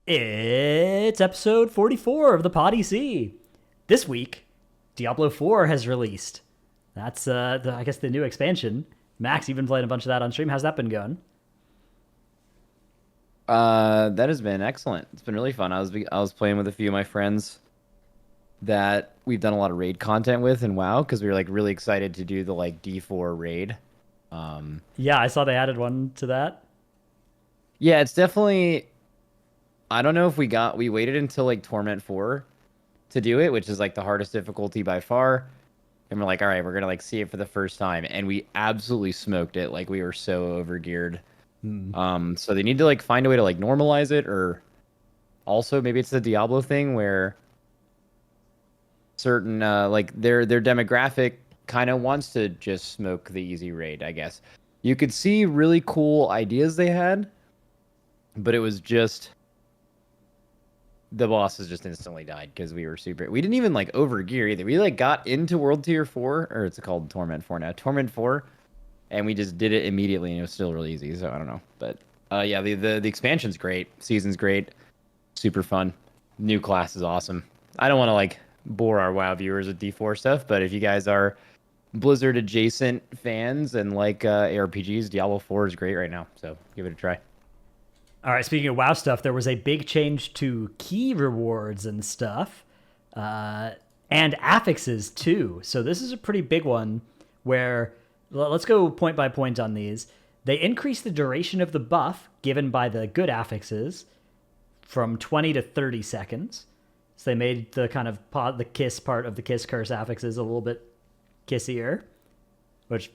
It's episode 44 of the PoddyC. This week, Diablo 4 has released. That's, I guess, the new expansion. Max, you've been playing a bunch of that on stream. How's that been going? That has been excellent. It's been really fun. I was playing with a few of my friends that we've done a lot of raid content with in WoW because we were like really excited to do the like D4 raid. Um, Yeah, I saw they added one to that. yeah, it's definitely. I don't know if we waited until like Torment 4 to do it, which is like the hardest difficulty by far. And we're like, all right, we're gonna like see it for the first time, and we absolutely smoked it. Like we were so overgeared. So they need to like find a way to like normalize it, or also maybe it's the Diablo thing where certain like their demographic kind of wants to just smoke the easy raid, I guess. You could see really cool ideas they had, but it was just the bosses just instantly died because we didn't even like overgear either. We like got into World Tier 4, or it's called Torment 4 now. Torment 4, and we just did it immediately, and it was still really easy, so I don't know. But yeah, the expansion's great. Season's great. Super fun. New class is awesome. I don't want to like bore our WoW viewers with D4 stuff, but if you guys are Blizzard adjacent fans and like ARPGs, Diablo 4 is great right now, so give it a try. All right, speaking of WoW stuff, there was a big change to key rewards and stuff, and affixes too. So this is a pretty big one where, let's go point by point on these. They increased the duration of the buff given by the good affixes from 20 to 30 seconds. So they made the kind of the kiss part of the kiss curse affixes a little bit kissier, which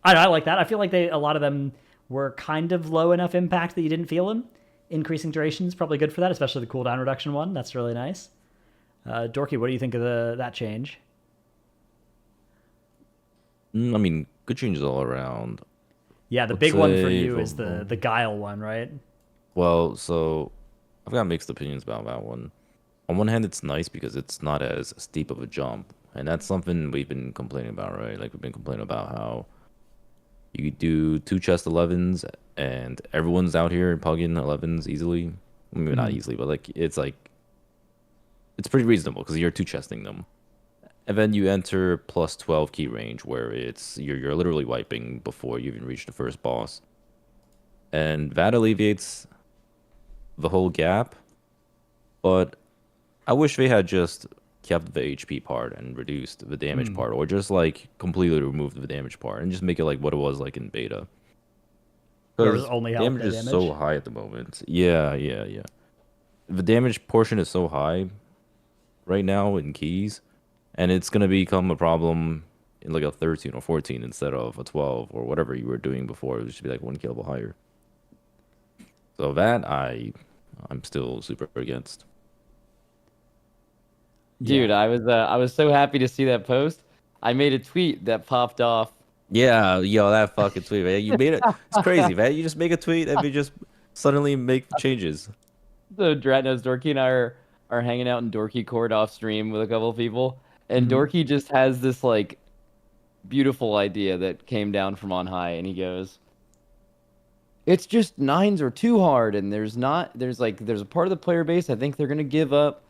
I like that. I feel like a lot of them were kind of low enough impact that you didn't feel them. Increasing duration is probably good for that, especially the cooldown reduction one. That's really nice. Dorky, what do you think of that change? I mean, good changes all around. Yeah, the Let's big one for say you is the guile one, right? well, so I've got mixed opinions about that one. On one hand, it's nice because it's not as steep of a jump, and that's something we've been complaining about, right? Like we've been complaining about how you do two chest 11s, and everyone's out here pugging 11s easily. Maybe not easily, but it's pretty reasonable because you're two chesting them. And then you enter plus 12 key range where you're literally wiping before you even reach the first boss. And that alleviates the whole gap, but I wish they had just kept the HP part and reduced the damage part, or just like completely removed the damage part and just make it like what it was like in beta. Where it was Because only health damage and is so damage. high at the moment. Yeah, yeah, yeah. The damage portion is so high right now in keys, and it's gonna become a problem in like a 13 or 14 instead of a 12 or whatever you were doing before. It should be like one kill higher. So that I'm still super against. Yeah. Dude, I was so happy to see that post. I made a tweet that popped off. Yeah, yo, that fucking tweet, man. You made it. It's crazy, man. You just make a tweet and we just suddenly make changes. So Dratnos, Dorki and I are hanging out in Dorki Court off stream with a couple of people, and Mhm. Dorki just has this like beautiful idea that came down from on high, and he goes, "It's just nines are too hard, and there's a part of the player base I think they're gonna give up,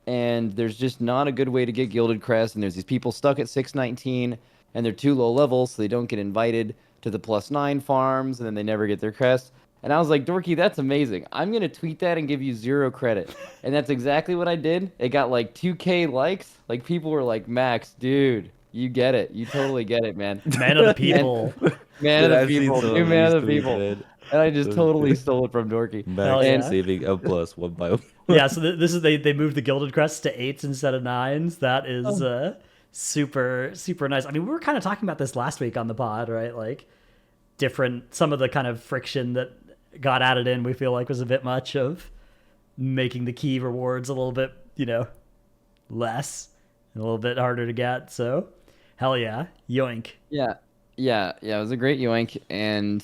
and there's just not a good way to get Gilded Crest, and there's these people stuck at 619, and they're too low levels, so they don't get invited to the +9 farms, and then they never get their crest." And I was like, Dorky, that's amazing. I'm gonna tweet that and give you 0 credit. And that's exactly what I did. It got like 2K likes. Like people were like, Max, dude, you get it. You totally get it, man. Man of the And people. man Dude, of the I've seen people, some new of man these of the tweets, people. man. And I just totally stole it from Dorky. Hell Max And yeah. saving a plus one by one. Yeah, so this is they moved the gilded crest to 8s instead of 9s. That is super super nice. I mean, we were kind of talking about this last week on the pod, right? Like some of the kind of friction that got added in, we feel like was a bit much of making the key rewards a little bit, less and a little bit harder to get. So, hell yeah, yoink. yeah, yeah, it was a great yoink. And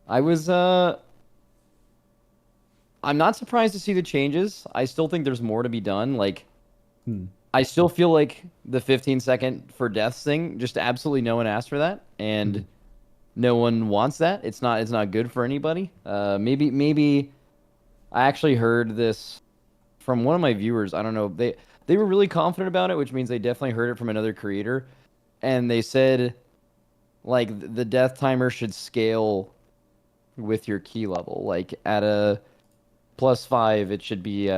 I was I'm not surprised to see the changes. I still think there's more to be done. Like I still feel like the 15-second for deaths thing, just absolutely no one asked for that, and no one wants that. It's not good for anybody. Maybe I actually heard this from one of my viewers. I don't know. They were really confident about it, which means they definitely heard it from another creator. And they said, like, the death timer should scale with your key level. Like, at a +5, it should be,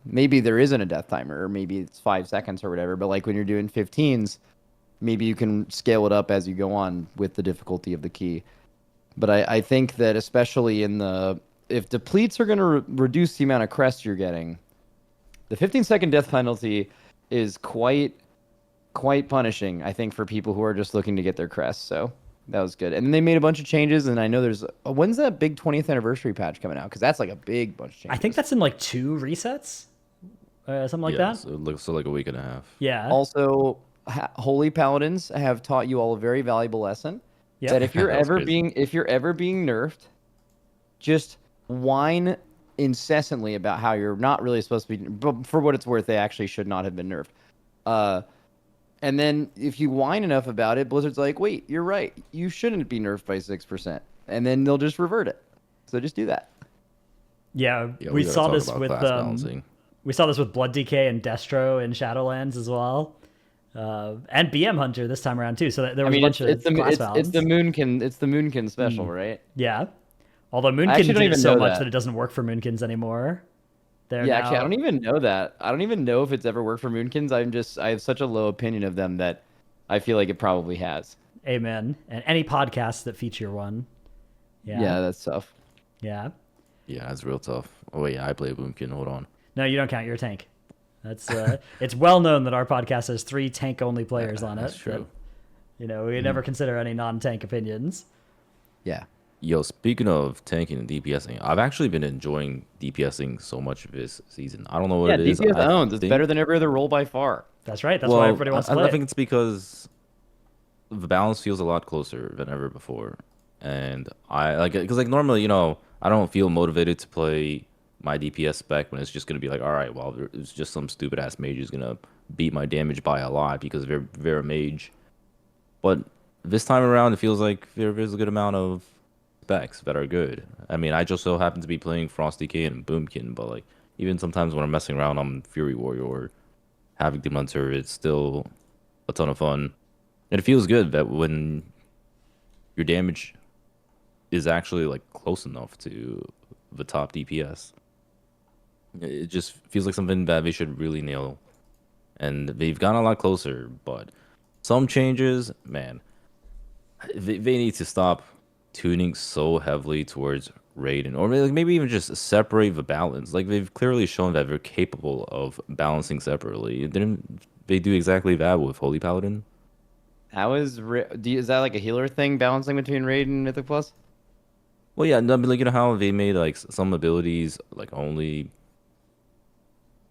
maybe there isn't a death timer, or maybe it's 5 seconds or whatever. But, like, when you're doing 15s, maybe you can scale it up as you go on with the difficulty of the key. But I think that especially if depletes are going to reduce the amount of crests you're getting, the 15-second death penalty is quite punishing, I think, for people who are just looking to get their crests. So that was good. And then they made a bunch of changes, and I know there's when's that big 20th anniversary patch coming out? Because that's like a big bunch of changes. I think that's in like 2 resets, something like that. So it looks like a week and a half. Yeah. Also, Holy Paladins have taught you all a very valuable lesson. Yeah. That if you're That was ever being nerfed, just whine incessantly about how you're not really supposed to be. But for what it's worth, they actually should not have been nerfed. And then if you whine enough about it, Blizzard's like, wait, you're right. You shouldn't be nerfed by 6%. And then they'll just revert it. So just do that. Yeah, Yeah, we gotta saw talk this about with class balancing. we saw this with Blood DK and Destro in Shadowlands as well, and BM Hunter this time around too. So there was a bunch of class balance. It's the Moonkin special, right? Yeah, although actually Moonkin don't did even so know much that. that it doesn't work for Moonkins anymore. Actually, I don't even know that. I don't even know if it's ever worked for Moonkins. I have such a low opinion of them that I feel like it probably has. Amen. And any podcasts that feature one. Yeah, that's tough. Yeah. Yeah, that's real tough. Oh yeah, I play Boomkin. Hold on. No, you don't count. You're a tank. That's it's well known that our podcast has 3 tank-only players on it. That's true. We never consider any non-tank opinions. Yeah. Yo, speaking of tanking and DPSing, I've actually been enjoying DPSing so much this season. I don't know what it is. DPS owns. It's think- better than every other role by far. That's right. That's why everybody wants to play I it. think it's because the balance feels a lot closer than ever before, and I like it because like normally, I don't feel motivated to play my DPS spec when it's just gonna be like, all right, well, it's just some stupid ass mage who's gonna beat my damage by a lot because they're a mage. But this time around, it feels like there's a good amount of specs that are good. I mean, I just so happen to be playing Frosty K and Boomkin, but like even sometimes when I'm messing around on Fury Warrior or Havoc Demon Hunter, it's still a ton of fun. And it feels good that when your damage is actually like close enough to the top DPS, it just feels like something that they should really nail. And they've gotten a lot closer, but some changes, man, they need to stop tuning so heavily towards Raiden, or maybe even just separate the balance. Like they've clearly shown that they're capable of balancing separately. Didn't they do exactly that with Holy Paladin? How is that like a healer thing, balancing between Raid and Mythic Plus? Well, yeah, no, but like how they made like some abilities like only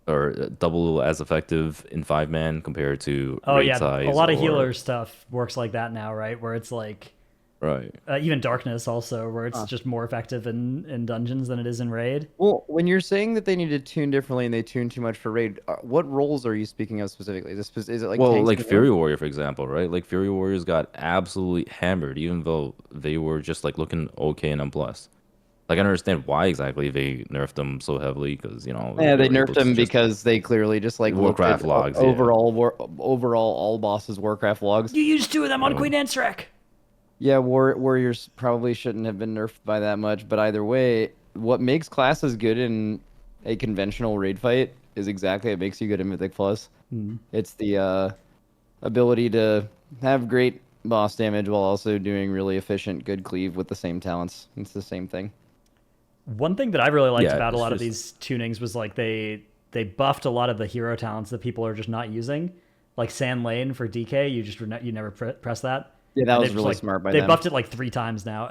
or double as effective in 5-man compared to raid size. A lot of healer stuff works like that now, right? Where it's like right. Even Darkness also, where it's just more effective in dungeons than it is in raid. Well, when you're saying that they need to tune differently and they tune too much for raid, what roles are you speaking of specifically? Is it like well, tanks like and Fury Warrior, for example, right? Like Fury Warriors got absolutely hammered, even though they were just like looking okay in M+. Like I don't understand why exactly they nerfed them so heavily, because yeah, they nerfed them because they clearly just like Warcraft logs. Overall all bosses Warcraft logs. You used 2 of them on Queen Ansurek. Yeah, warriors probably shouldn't have been nerfed by that much, but either way, what makes classes good in a conventional raid fight is exactly what makes you good in Mythic Plus. It's the ability to have great boss damage while also doing really efficient good cleave with the same talents. It's the same thing. One thing that I really liked about a it's lot of just- these tunings was like they buffed a lot of the hero talents that people are just not using, like Sand Lane for DK. You never press that. Yeah, that And was they've really just, smart by they them. buffed it like 3 times now.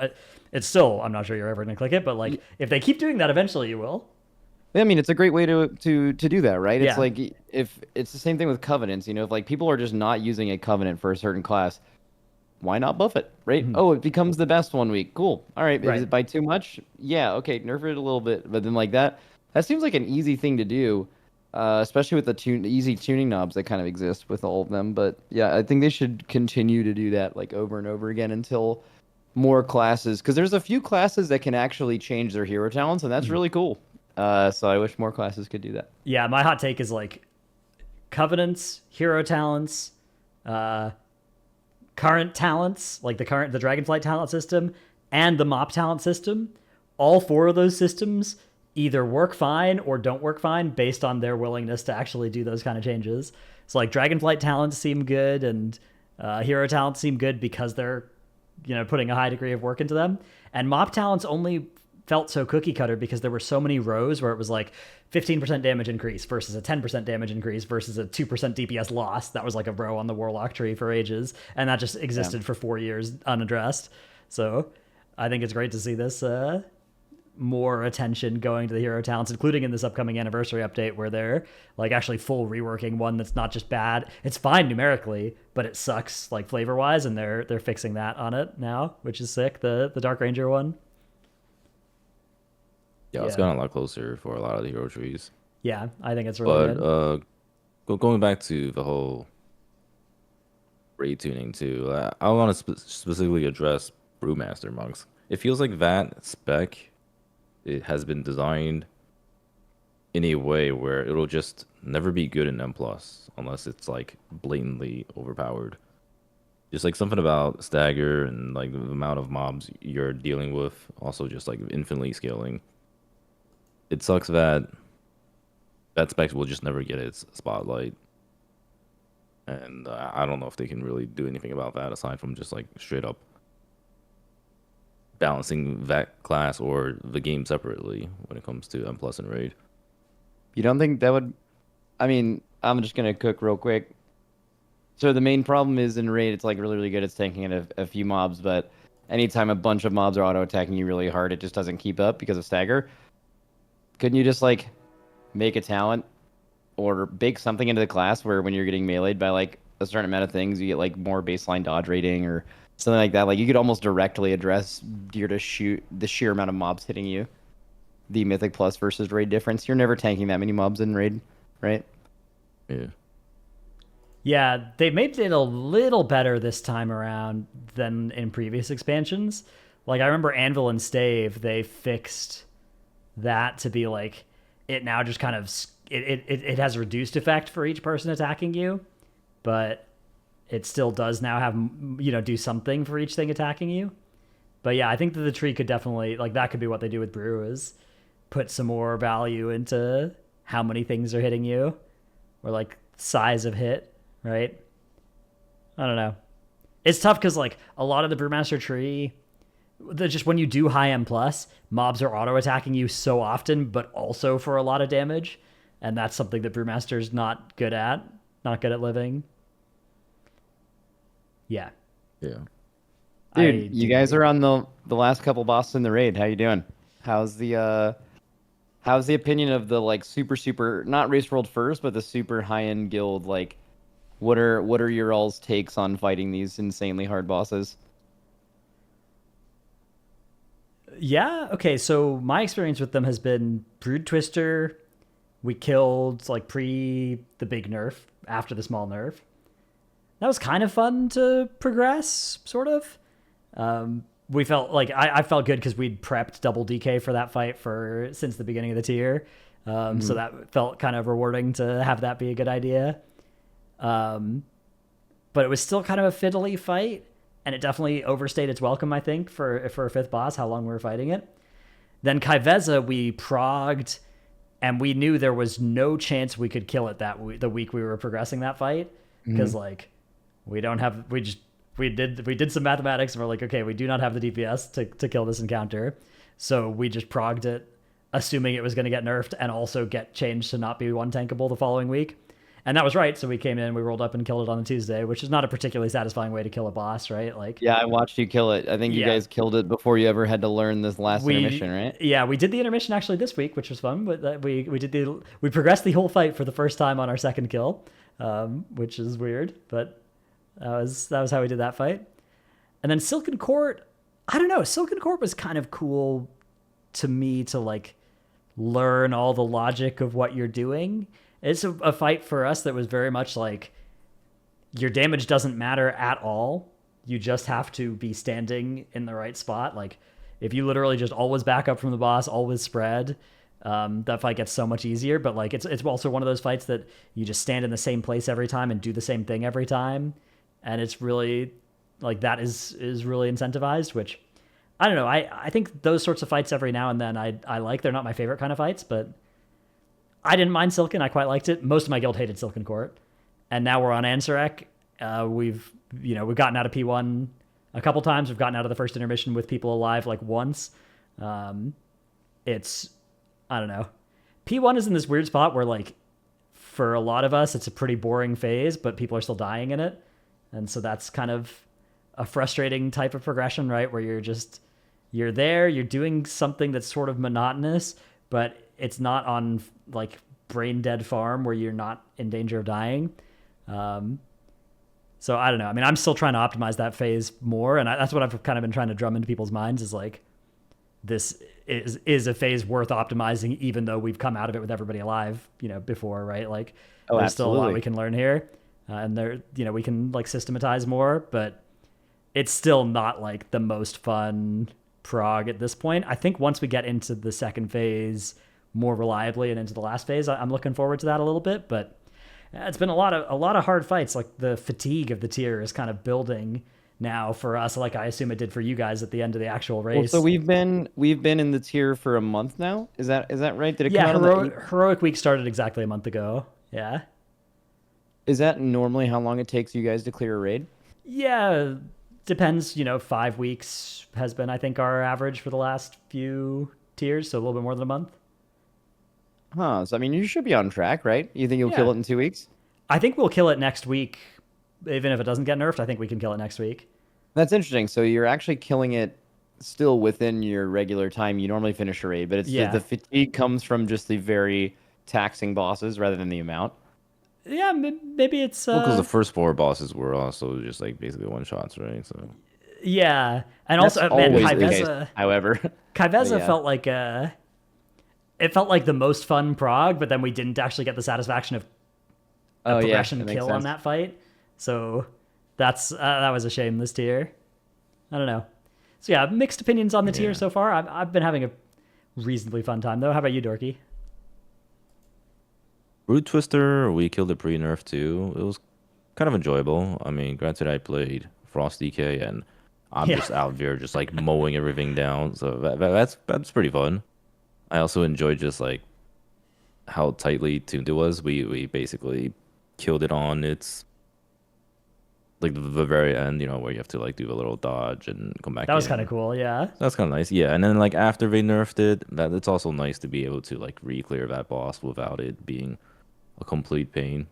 It's still, I'm not sure you're ever going to click it, but like if they keep doing that, eventually you will. I mean, it's a great way to do that, right? Yeah. It's like if it's the same thing with covenants. If like people are just not using a covenant for a certain class, why not buff it, right? Oh, it becomes the best one week. Cool. All right. Right. Is it by too much? Yeah. Okay. Nerf it a little bit, but then like that seems like an easy thing to do, especially with the easy tuning knobs that kind of exist with all of them. But yeah, I think they should continue to do that like over and over again until more classes, because there's a few classes that can actually change their hero talents, and that's really cool. So I wish more classes could do that. Yeah, my hot take is like covenants, hero talents, current talents, like the Dragonflight talent system and the mop talent system. All 4 of those systems either work fine or don't work fine based on their willingness to actually do those kind of changes. So like Dragonflight talents seem good and hero talents seem good because they're putting a high degree of work into them. And mop talents only felt so cookie cutter because there were so many rows where it was like 15% damage increase versus a 10% damage increase versus a 2% DPS loss. That was like a row on the Warlock tree for ages. And that just existed for 4 years unaddressed. So I think it's great to see this more attention going to the hero talents, including in this upcoming anniversary update where they're like actually full reworking one that's not just bad. It's fine numerically, but it sucks like flavor wise, and they're fixing that on it now, which is sick. The Dark Ranger one. Yeah, it's gotten a lot closer for a lot of the hero trees. Yeah, I think it's really good. Going back to the whole raid tuning too, I want to specifically address brewmaster monks. It feels like that spec, it has been designed in a way where it'll just never be good in M+ unless it's like blatantly overpowered. Just like something about stagger and like the amount of mobs you're dealing with, also just like infinitely scaling. It sucks that spec will just never get its spotlight. And I don't know if they can really do anything about that aside from just like straight up balancing that class or the game separately when it comes to M+ and raid. You don't think that would... I mean, I'm just going to cook real quick. So the main problem is in raid, it's like really, really good at tanking at a few mobs, but anytime a bunch of mobs are auto-attacking you really hard, it just doesn't keep up because of stagger. Couldn't you just like make a talent or bake something into the class where when you're getting meleeed by like a certain amount of things, you get like more baseline dodge rating or something like that? Like you could almost directly address the sheer amount of mobs hitting you. The Mythic Plus versus raid difference. You're never tanking that many mobs in raid, right? Yeah. Yeah, they made it a little better this time around than in previous expansions. Like I remember Anvil and Stave, they fixed that to be like it now just kind of it has a reduced effect for each person attacking you, but it still does now have do something for each thing attacking you. But yeah, I think that the tree could definitely like that could be what they do with Brew is put some more value into how many things are hitting you or like size of hit, right? I don't know. It's tough because like a lot of the Brewmaster tree, just when you do high M+, mobs are auto-attacking you so often, but also for a lot of damage. And that's something that Brewmaster's not good at living. Yeah. Yeah. Dude, you guys are on the last couple bosses in the raid. How you doing? How's the opinion of the like super not Race World first, but the super high-end guild? Like, what are your all's takes on fighting these insanely hard bosses? Yeah, okay, so my experience with them has been Brood Twister. We killed like pre the big nerf, after the small nerf. That was kind of fun to progress, sort of. We felt like I felt good because we'd prepped double DK for that fight since the beginning of the tier. So that felt kind of rewarding to have that be a good idea. But it was still kind of a fiddly fight, and it definitely overstayed its welcome, I think, for a fifth boss, how long we were fighting it. Then Kaiveza, we progged, and we knew there was no chance we could kill it the week we were progressing that fight, because like we did some mathematics and we're like, okay, we do not have the DPS to kill this encounter, so we just progged it, assuming it was going to get nerfed and also get changed to not be one tankable the following week. And that was right. So we came in, we rolled up and killed it on a Tuesday, which is not a particularly satisfying way to kill a boss, right? Like, yeah, I watched you kill it. I think you guys killed it before you ever had to learn this last intermission, right? Yeah, we did the intermission actually this week, which was fun. But we progressed the whole fight for the first time on our second kill, which is weird, but that was how we did that fight. And then Silken Court, I don't know. Silken Court was kind of cool to me to like learn all the logic of what you're doing. It's a fight for us that was very much like your damage doesn't matter at all. You just have to be standing in the right spot. Like if you literally just always back up from the boss, always spread, That fight gets so much easier, but like it's also one of those fights that you just stand in the same place every time and do the same thing every time, and it's really like that is really incentivized, which I don't know. I think those sorts of fights every now and then I like. They're not my favorite kind of fights, but I didn't mind Silken. I quite liked it. Most of my guild hated Silken Court, and now we're on Ansurek. We've gotten out of P1 a couple times. We've gotten out of the first intermission with people alive like once. It's I don't know. P1 is in this weird spot where like for a lot of us it's a pretty boring phase, but people are still dying in it, and so that's kind of a frustrating type of progression, right? Where you're there, you're doing something that's sort of monotonous, but it's not on like brain dead farm where you're not in danger of dying. So I don't know. I mean, I'm still trying to optimize that phase more, and that's what I've kind of been trying to drum into people's minds is like, this is a phase worth optimizing, even though we've come out of it with everybody alive, before, right? Like, there's still a lot we can learn here, and we can like systematize more, but it's still not like the most fun prog at this point. I think once we get into the second phase more reliably and into the last phase, I'm looking forward to that a little bit, but it's been a lot of hard fights. Like the fatigue of the tier is kind of building now for us, like I assume it did for you guys at the end of the actual race. Well, so we've been in the tier for a month now. Is that right? Did it come out on Heroic Week started exactly a month ago. Yeah. Is that normally how long it takes you guys to clear a raid? Yeah, depends. 5 weeks has been, I think, our average for the last few tiers, so a little bit more than a month. Huh. So I mean, you should be on track, right? You think you'll kill it in 2 weeks? I think we'll kill it next week. Even if it doesn't get nerfed, I think we can kill it next week. That's interesting. So you're actually killing it still within your regular time you normally finish a raid, but it's the fatigue comes from just the very taxing bosses rather than the amount. Yeah, maybe it's because the first 4 bosses were also just like basically one shots, right? So yeah, and that's also man, Kaiveza, however, Kaiveza felt like it felt like the most fun prog, but then we didn't actually get the satisfaction of a progression kill on that fight. So that was a shame this tier. I don't know. So yeah, mixed opinions on the tier so far. I've been having a reasonably fun time though. How about you, Dorky? Root Twister, we killed it pre-nerf too. It was kind of enjoyable. I mean, granted, I played Frost DK and I'm just out there just like mowing everything down. So that's pretty fun. I also enjoyed just like how tightly tuned it was. We basically killed it on its like the very end, where you have to like do a little dodge and come back. That was kind of cool, yeah. That's kind of nice, yeah. And then like after they nerfed it, it's also nice to be able to like re-clear that boss without it being a complete pain.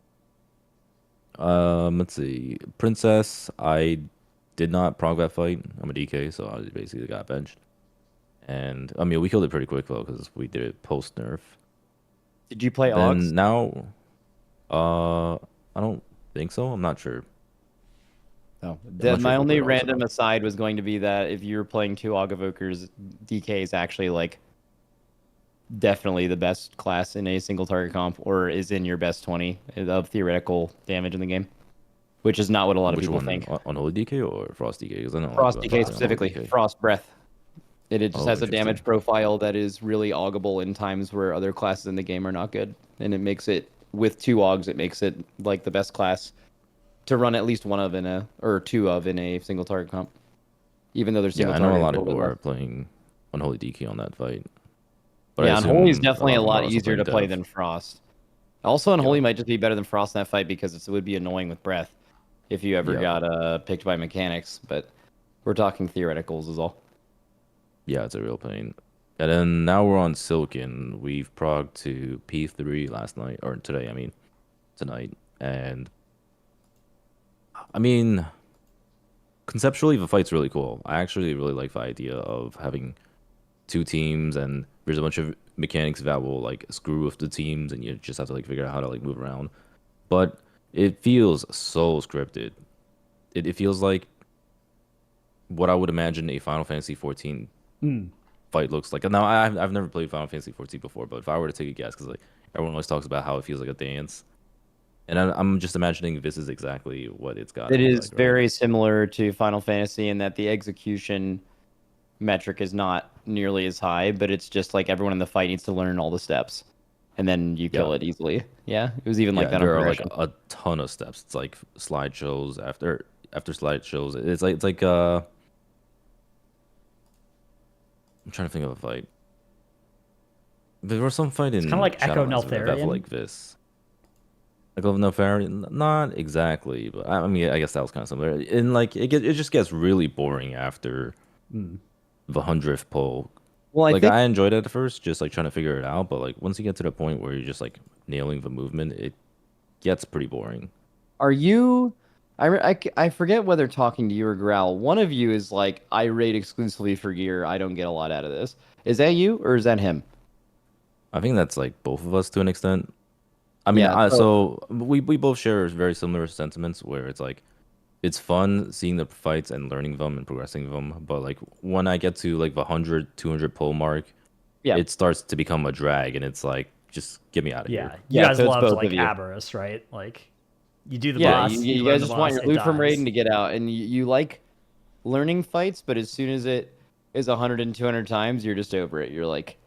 Let's see, Princess. I did not prog that fight. I'm a DK, so I basically got benched. And I mean, we killed it pretty quick though because we did it post nerf. Did you play Augs? Now, I don't think so. I'm not sure. Oh, my only random aside was going to be that if you're playing 2 Aug Evokers, DK is actually like definitely the best class in a single target comp, or is in your best 20 of theoretical damage in the game, which is not what a lot of people think. Unholy DK or Frost DK? Because I know Frost DK specifically, Frost Breath. It just has a damage profile that is really augable in times where other classes in the game are not good, and it makes it with 2 Augs, it makes it like the best class to run at least one of or 2 of in a single target comp, even though there's single target. I know a lot of people are playing Unholy DK on that fight. But Unholy is definitely a lot easier to play than Frost. Also, Unholy might just be better than Frost in that fight because it would be annoying with Breath if you ever got picked by mechanics. But we're talking theoreticals is all. Yeah, it's a real pain. And then now we're on Silken. We've progged to P3 last night, or today, I mean, tonight. And I mean, conceptually, the fight's really cool. I actually really like the idea of having 2 teams, and there's a bunch of mechanics that will like screw with the teams, and you just have to like figure out how to like move around. But it feels so scripted. It feels like what I would imagine a Final Fantasy 14 fight looks like. Now, I've never played Final Fantasy 14 before, but if I were to take a guess, because like everyone always talks about how it feels like a dance. And I'm just imagining this is exactly what it's got. It is very similar to Final Fantasy in that the execution metric is not nearly as high, but it's just like everyone in the fight needs to learn all the steps, and then you kill it easily. Yeah, it was even like Yeah, that on there are like progression. a ton of steps. It's like slideshows after slideshows. It's like I'm trying to think of a fight. There was some fight in kind of like Echo Shadowlands that felt Neltharion. like this. Echo Neltharion, not exactly, but I mean, I guess that was kind of similar. And like it just gets really boring after the 100th pull. Well, I Like think I enjoyed it at first, just like trying to figure it out, but like once you get to the point where you're just like nailing the movement, it gets pretty boring. are you? I forget whether talking to you or Growl. One of you is like, I raid exclusively for gear. I don't get a lot out of this. Is that you or is that him? I think that's like both of us to an extent. I mean, Yeah. so we both share very similar sentiments where it's like it's fun seeing the fights and learning them and progressing them, but like when I get to like the 100, 200 pull mark, Yeah. it starts to become a drag and it's like just get me out of Yeah, here. you Yeah, guys so it's loved both like of you. Avarice, right? Like you do the Yeah, boss, you learn guys the just want boss, your it loot from dies. raiding to get out, and you like learning fights, but as soon as it is 100 and 200 times, you're just over it. You're like,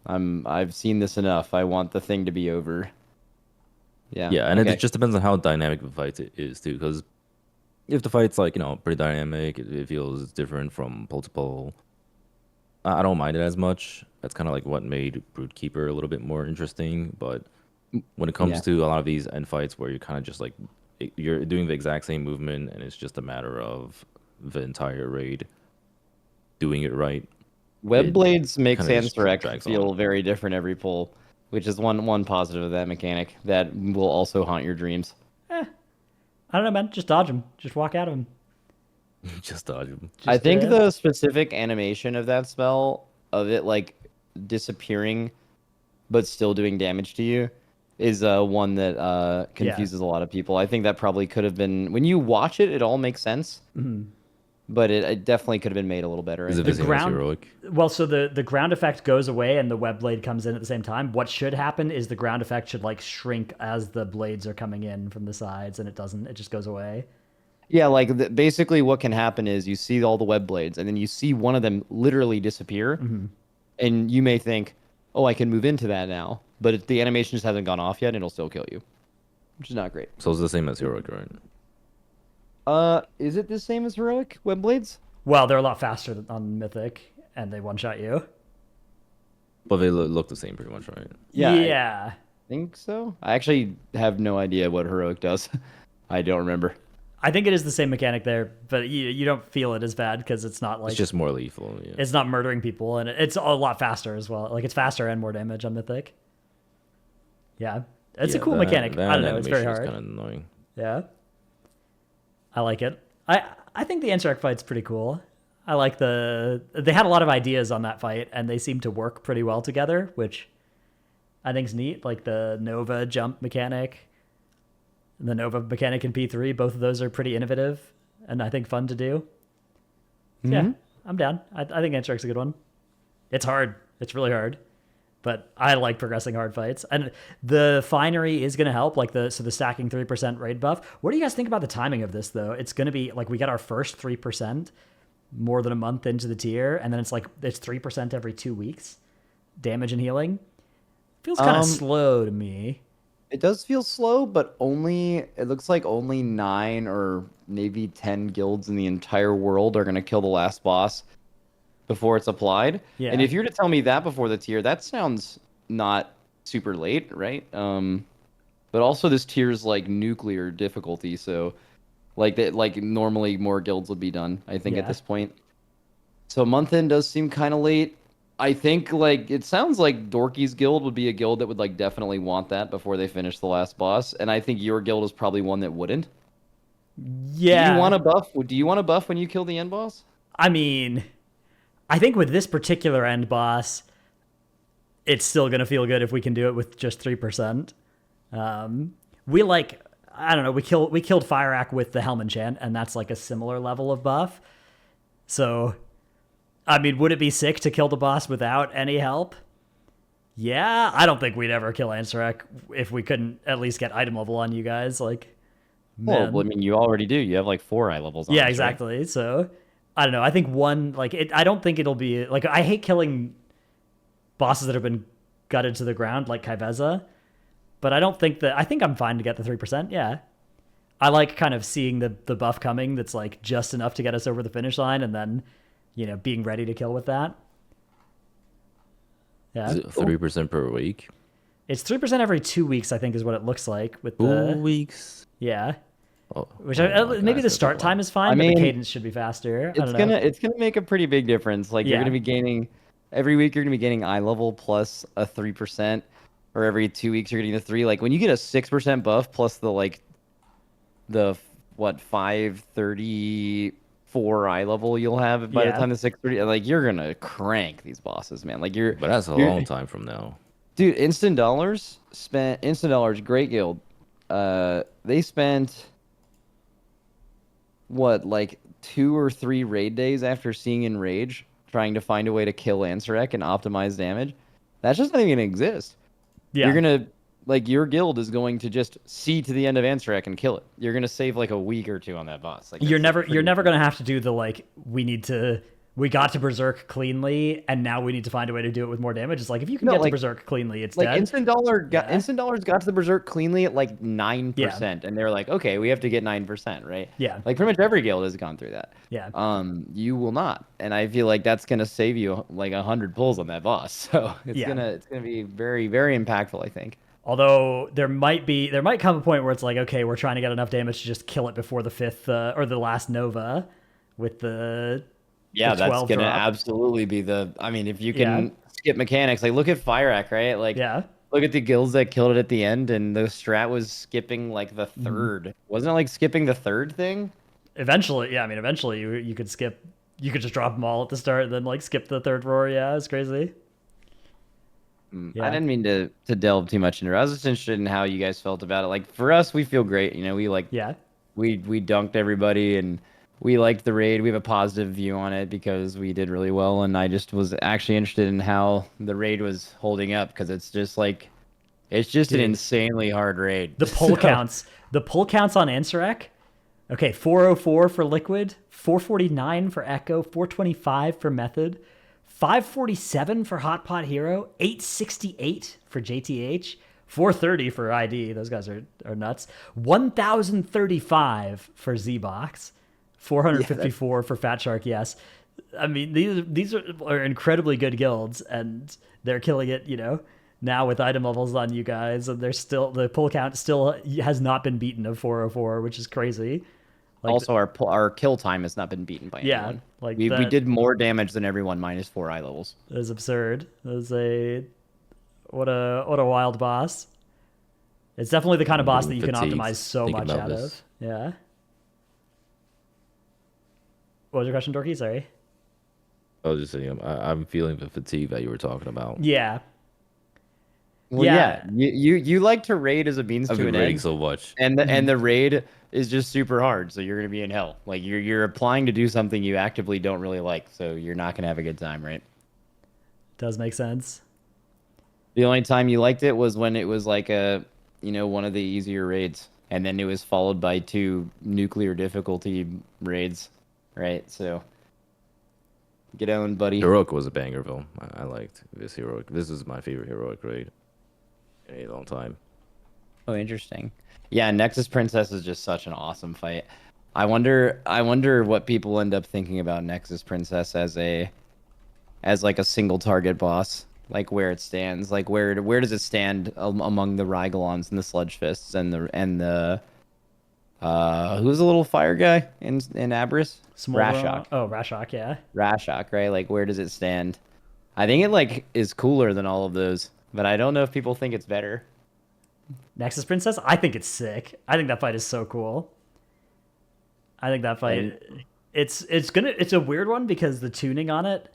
I've seen this enough. I want the thing to be over. Yeah. Yeah, and Okay. it just depends on how dynamic the fight is too, because if the fight's like, pretty dynamic, it feels different from pull to pull. I don't mind it as much. That's kind of like what made Broodkeeper a little bit more interesting. But when it Yeah. comes to a lot of these end fights where you're kind of just like you're doing the exact same movement and it's just a matter of the entire raid doing it right, Web it blades makes kind of just Ansurek drags feel on. very different every pull, which is one positive of that mechanic that will also haunt your dreams. I don't know, man. Just dodge him. Just walk out of him. Just dodge them. I Just, think the specific animation of that spell, of it like disappearing but still doing damage to you, is one that confuses a lot of people. I think that probably could have been, when you watch it, it all makes sense, but it definitely could have been made a little better. I Is it think. the same as heroic? Well, so the ground effect goes away and the web blade comes in at the same time. What should happen is the ground effect should like shrink as the blades are coming in from the sides, and it doesn't. It just goes away. Yeah, like basically what can happen is you see all the web blades, and then you see one of them literally disappear, and you may think, "Oh, I can move into that now," but the animation just hasn't gone off yet, and it'll still kill you, which is not great. So it's the same as heroic, right? Is it the same as heroic web blades? Well, they're a lot faster on Mythic, and they one shot you. But they look the same pretty much, right? Yeah, I Yeah. think so. I actually have no idea what heroic does. I don't remember. I think it is the same mechanic there, but you don't feel it as bad because it's not like It's just more lethal. Yeah. it's not murdering people, and it's a lot faster as well. Like it's faster and more damage on Mythic. Yeah, it's a Yeah, cool that- mechanic. that I don't know. It's very animation is hard. kind of annoying. Yeah, I like it. I think the Ansurek fight's pretty cool. I like they had a lot of ideas on that fight, and they seem to work pretty well together, which I think's neat. Like the Nova jump mechanic. The Nova mechanic in P3, both of those are pretty innovative and I think fun to do. Yeah, I'm down. I think Ansurek's a good one. It's hard. It's really hard. But I like progressing hard fights. And the finery is going to help, like the stacking 3% raid buff. What do you guys think about the timing of this, though? It's going to be, like, we got our first 3% more than a month into the tier, and then it's 3% every 2 weeks. Damage and healing. Feels kind of slow to me. It does feel slow, but it looks like only 9 or maybe 10 guilds in the entire world are going to kill the last boss before it's applied. Yeah. And if you were to tell me that before the tier, that sounds not super late, right? But also this tier's like nuclear difficulty, so like normally more guilds would be done, I think, Yeah. at this point. So month end does seem kind of late. I think like it sounds like Dorki's guild would be a guild that would like definitely want that before they finish the last boss, and I think your guild is probably one that wouldn't. Yeah. Do you want a buff? Do you want a buff when you kill the end boss? I mean, I think with this particular end boss, it's still going to feel good if we can do it with just 3%. We I don't know, we killed Fireack with the Helm enchant, and that's like a similar level of buff. So, I mean, would it be sick to kill the boss without any help? Yeah, I don't think we'd ever kill Ansurek if we couldn't at least get item level on you guys. Like, man. Well, I mean, you already do. You have like 4 eye levels on Yeah, us, right? exactly. So, I don't know. I think one like it. I don't think it'll be like I hate killing bosses that have been gutted to the ground like Kaiveza, but I don't think that. I think I'm fine to get the 3%. Yeah, I like kind of seeing the buff coming. That's like just enough to get us over the finish line, and then being ready to kill with that. Yeah, Is it 3% per week? it's 3% every 2 weeks. I think is what it looks like with 2 the weeks. yeah. Oh, Which oh my maybe gosh, the that's a start lot. time is fine, I but the mean, cadence should be faster. I It's don't know. gonna make a pretty big difference. Like you're Yeah. gonna be gaining every week. You're gonna be gaining eye level plus a 3%, or every 2 weeks you're getting a 3. Like when you get a 6% buff plus the what 534 eye level you'll have by the Yeah. time the 630. Like you're gonna crank these bosses, man. Like But that's a long time from now. dude. Instant dollars, great guild. They spent what, like 2 or 3 raid days after seeing Enrage, trying to find a way to kill Ansurek and optimize damage. That's just not even gonna exist. Yeah. You're gonna like your guild is going to just see to the end of Ansurek and kill it. You're gonna save like a week or 2 on that boss. Like You're that's, like, never pretty- going to have to do the like we got to berserk cleanly and now we need to find a way to do it with more damage. It's like if you can No, get to like- berserk cleanly, it's like dead. instant dollars got to the berserk cleanly at like 9%, and they're like, okay, we have to get 9%, right? Yeah. Like pretty much every guild has gone through that. Yeah. You will not, and I feel like that's gonna save you like 100 pulls on that boss. So it's Yeah. gonna be very, very impactful, I think. Although there might come a point where it's like, okay, we're trying to get enough damage to just kill it before the 5th or the last Nova with the Yeah, the that's 12 gonna drop. absolutely be the. I mean, if you can Yeah. skip mechanics, like look at Fireack, right? Like, Yeah. look at the guilds that killed it at the end, and the strat was skipping like the Mm-hmm. 3rd. Wasn't it like skipping the 3rd thing? Eventually, yeah, I mean eventually you could skip you could just drop them all at the start and then like skip the 3rd roar. Yeah, it's crazy. Yeah. I didn't mean to delve too much into it. I was just interested in how you guys felt about it. Like for us, we feel great. We like Yeah. we dunked everybody, and we liked the raid. We have a positive view on it because we did really well, and I just was actually interested in how the raid was holding up because it's just an Dude. insanely hard raid. The pull counts. The pull counts on Ansurek. Okay, 404 for Liquid, 449 for Echo, 425 for Method, 547 for Hot Pot Hero, 868 for JTH, 430 for ID. Those guys are nuts. 1,035 for Z-Box, 454 for Fat Shark. Yes, I mean these are incredibly good guilds, and they're killing it. Now with item levels on you guys, and the pull count still has not been beaten of 404, which is crazy. Like, Also, our kill time has not been beaten by Yeah, anyone. like we that- did more damage than everyone minus 4 eye levels. That is absurd. That is what a wild boss. It's definitely the kind of boss that you can Fatigued optimize so thinking much about out this. of. Yeah. What was your question, Dorky? Sorry. I was just saying, I'm feeling the fatigue that you were talking about. Yeah. Well, Yeah. you like to raid as a means I've to been an raiding end, so much. and the raid is just super hard, so you're gonna be in hell. Like you're applying to do something you actively don't really like, so you're not gonna have a good time, right? Does make sense. The only time you liked it was when it was like one of the easier raids, and then it was followed by 2 nuclear difficulty raids, right? So get on, buddy. Heroic was a banger, though. I liked this heroic. This is my favorite heroic raid in a long time. Oh, interesting. Yeah, Nexus Princess is just such an awesome fight. I wonder what people end up thinking about Nexus Princess as like a single target boss, like where it stands, like where does it stand among the Rygolons and the Sludge Fists and the who's the little fire guy in Abyss? Rashok. Oh, Rashok, yeah. Rashok, right? Like where does it stand? I think it like is cooler than all of those, but I don't know if people think it's better. Nexus Princess? I think it's sick. I think that fight is so cool. I think that fight it's a weird one because the tuning on it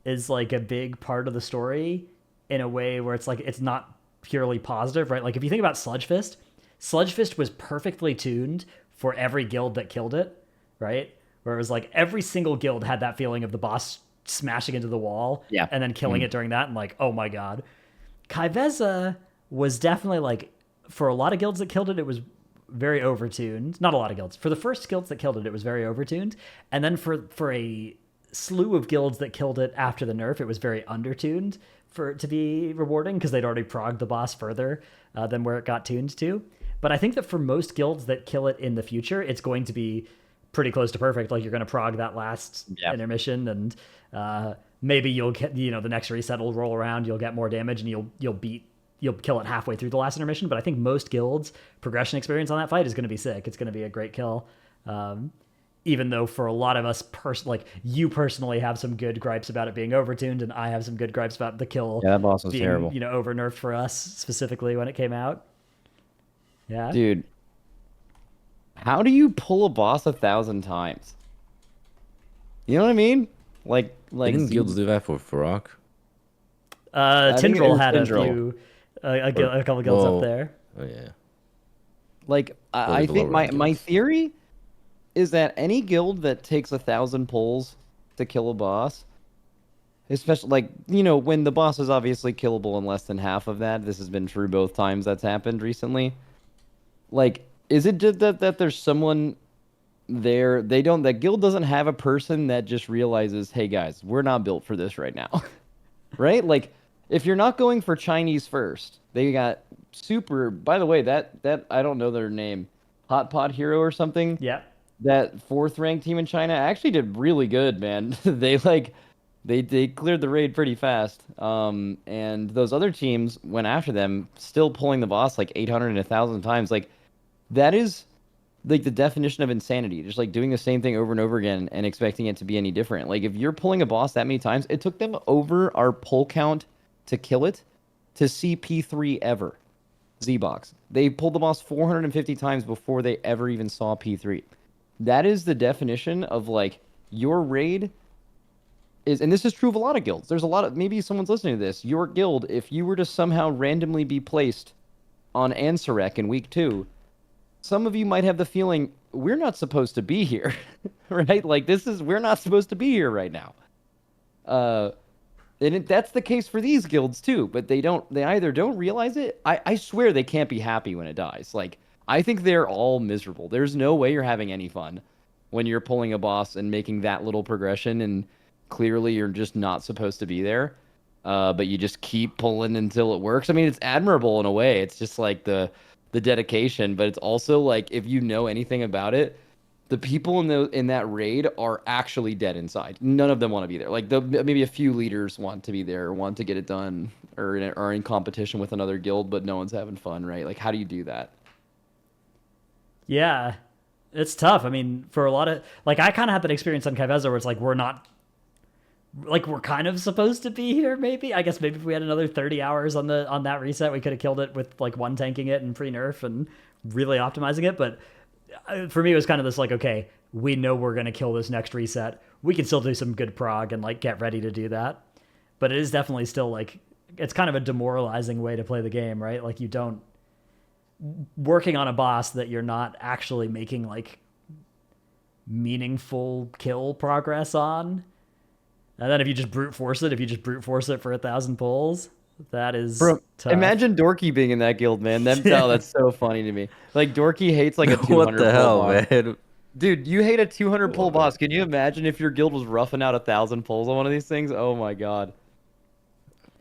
is like a big part of the story in a way where it's like it's not purely positive, right? Like if you think about Sludge Fist was perfectly tuned for every guild that killed it, right? Where it was like every single guild had that feeling of the boss smashing into the wall and then killing it during that and like, oh my god. Kaiveza was definitely like, for a lot of guilds that killed it, it was very overtuned. Not a lot of guilds. For the first guilds that killed it, it was very overtuned. And then for a slew of guilds that killed it after the nerf, it was very undertuned for it to be rewarding because they'd already progged the boss further than where it got tuned to. But I think that for most guilds that kill it in the future, it's going to be pretty close to perfect. Like you're going to prog that last intermission, and maybe you'll get, the next reset will roll around, you'll get more damage, and you'll kill it halfway through the last intermission. But I think most guilds' progression experience on that fight is going to be sick. It's going to be a great kill. Even though for a lot of us, like you personally have some good gripes about it being overtuned, and I have some good gripes about the kill. Yeah, that boss was being, terrible. Over nerfed for us specifically when it came out. Yeah, dude. How do you pull a boss 1,000 times? You know what I mean? Like Didn't guilds do that for Fronk? Tindril had Tindril. a couple guilds up there. Oh yeah. Like I think my theory is that any guild that takes 1,000 pulls to kill a boss, especially like when the boss is obviously killable in less than half of that. This has been true both times that's happened recently. Like, is it just that there's someone there? That guild doesn't have a person that just realizes, hey guys, we're not built for this right now, right? Like, if you're not going for Chinese first, they got super. By the way, that I don't know their name, Hot Pot Hero or something. Yeah. That 4th ranked team in China actually did really good, man. They cleared the raid pretty fast. And those other teams went after them, still pulling the boss like 800 and 1,000 times. Like, that is like the definition of insanity. Just like doing the same thing over and over again and expecting it to be any different. Like, if you're pulling a boss that many times, it took them over our pull count to kill it to see P3 ever. Z-Box. They pulled the boss 450 times before they ever even saw P3. That is the definition of like your raid is, and this is true of a lot of guilds. There's a lot of, maybe someone's listening to this. Your guild, if you were to somehow randomly be placed on Ansurek in week 2, some of you might have the feeling we're not supposed to be here, right? Like we're not supposed to be here right now. That's the case for these guilds too, but they either don't realize it. I swear they can't be happy when it dies. Like, I think they're all miserable. There's no way you're having any fun when you're pulling a boss and making that little progression, and clearly you're just not supposed to be there. But you just keep pulling until it works. I mean, it's admirable in a way. It's just like the dedication, but it's also like, if you know anything about it, the people in that raid are actually dead inside. None of them want to be there. Like, maybe a few leaders want to be there, want to get it done, or are in competition with another guild, but no one's having fun, right? Like, how do you do that? Yeah, it's tough. I mean, for a lot of, like, I kind of had that experience on Kai'Veza where it's like, we're kind of supposed to be here, maybe. I guess maybe if we had another 30 hours on that reset, we could have killed it with like one tanking it and pre-nerf and really optimizing it. But for me, it was kind of this like, okay, we know we're going to kill this next reset. We can still do some good prog and like get ready to do that. But it is definitely still like, it's kind of a demoralizing way to play the game, right? Like, working on a boss that you're not actually making like meaningful kill progress on. And then if you just brute force it for 1,000 pulls, that is tough. Imagine Dorki being in that guild, man. That's so funny to me. Like, Dorki hates like a 200 what the hell, boss. man? Dude, you hate a 200 pull boss. Can you imagine if your guild was roughing out 1,000 pulls on one of these things? Oh my god.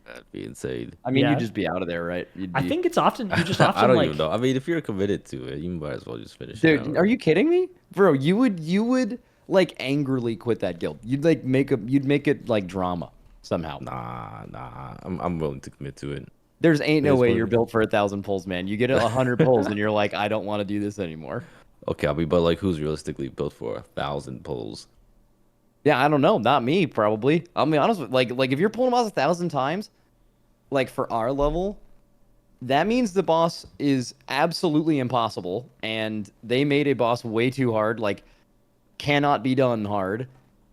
That'd be insane. I mean, you'd just be out of there, right? I think it's often, you just often I don't like... even know. I mean, if you're committed to it, you might as well just finish it. Dude, Dude, are you kidding me? Bro, you would like angrily quit that guild. You'd like you'd make it like drama somehow. Nah. I'm willing to commit to it. There's ain't no way you're built for 1,000 pulls, man. You get 100 pulls and you're like, I don't want to do this anymore. Okay, but like, who's realistically built for 1,000 pulls? Yeah, I don't know. Not me, probably. I'll be honest with like if you're pulling a boss 1,000 times, like for our level, that means the boss is absolutely impossible, and they made a boss way too hard, like cannot be done hard,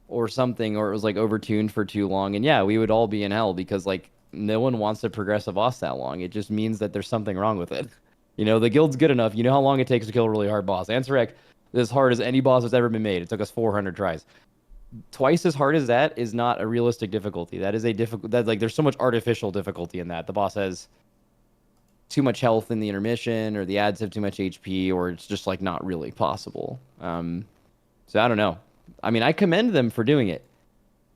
or something, or it was like overtuned for too long. And yeah, we would all be in hell because like no one wants to progress a boss that long. It just means that there's something wrong with it. The guild's good enough. You know how long it takes to kill a really hard boss. Ansurek is as hard as any boss that's ever been made. It took us 400 tries. Twice as hard as that is not a realistic difficulty. That is a difficult. That like there's so much artificial difficulty in that. The boss has too much health in the intermission, or the ads have too much HP, or it's just like not really possible. So I don't know. I mean, I commend them for doing it,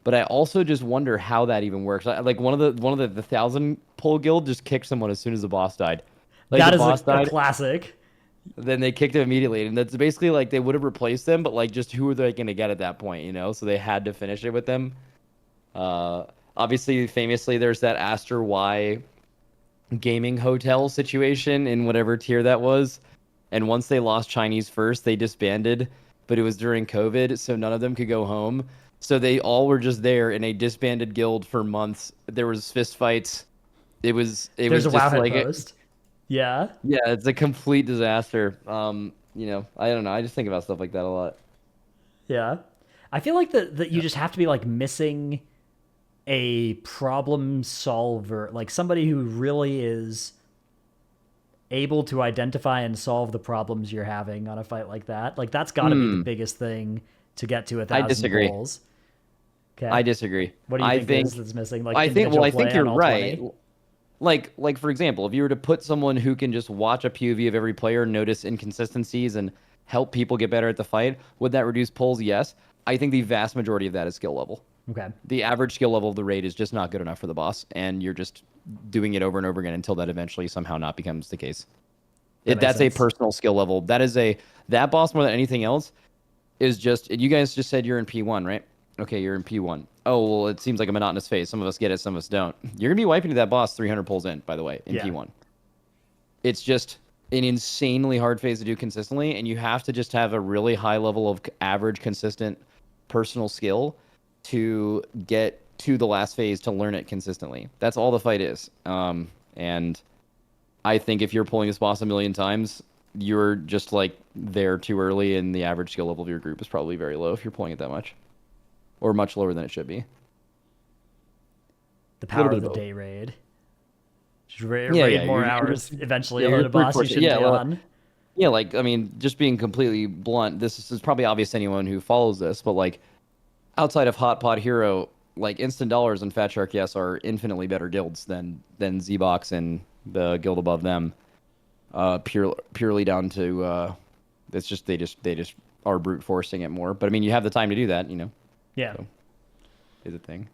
but I also just wonder how that even works. Like one of the 1,000 pull guild just kicked someone as soon as the boss died. Like That the is boss a died, classic. then they kicked him immediately, and that's basically like they would have replaced them, but like just who are they going to get at that point, you know? So they had to finish it with them. Obviously, famously, there's that Aster Y gaming hotel situation in whatever tier that was, and once they lost Chinese first, they disbanded, but it was during COVID, so none of them could go home. So they all were just there in a disbanded guild for months. There was fist fights. There's There's a just Wowhead like post. Yeah. yeah, it's a complete disaster. You know, I don't know. I just think about stuff like that a lot. Yeah. I feel like that you just have to be like missing a problem solver, like somebody who really is able to identify and solve the problems you're having on a fight like that. Like that's got to be the biggest thing to get to 1,000 I disagree. pulls. Okay. I disagree. What do you I think is missing? Like I think individual I think play you're on all right. 20? Like for example, if you were to put someone who can just watch a POV of every player, notice inconsistencies, and help people get better at the fight, would that reduce pulls? Yes. I think the vast majority of that is skill level. Okay. The average skill level of the raid is just not good enough for the boss, and you're just doing it over and over again until that eventually somehow not becomes the case. That's a personal skill level. That boss more than anything else is just. You guys just said you're in P1, right? Okay, you're in P1. Oh, well, it seems like a monotonous phase. Some of us get it, some of us don't. You're gonna be wiping to that boss 300 pulls in, by the way, in P1. It's just an insanely hard phase to do consistently, and you have to just have a really high level of average, consistent personal skill to get to the last phase to learn it consistently. That's all the fight is. And I think if you're pulling this boss a million times, you're just like there too early, and the average skill level of your group is probably very low if you're pulling it that much, or much lower than it should be. The power of the day raid. Just raid more hours. Eventually, you'll hit a boss you shouldn't be on. Yeah, like, I mean, just being completely blunt, this is probably obvious to anyone who follows this, but like, outside of Hot Pod Hero, like Instant Dollars and Fat Shark Yes are infinitely better guilds than Z-Box and the guild above them. Purely down to it's just they just are brute forcing it more. But I mean, you have the time to do that, you know. Yeah, so, is a thing.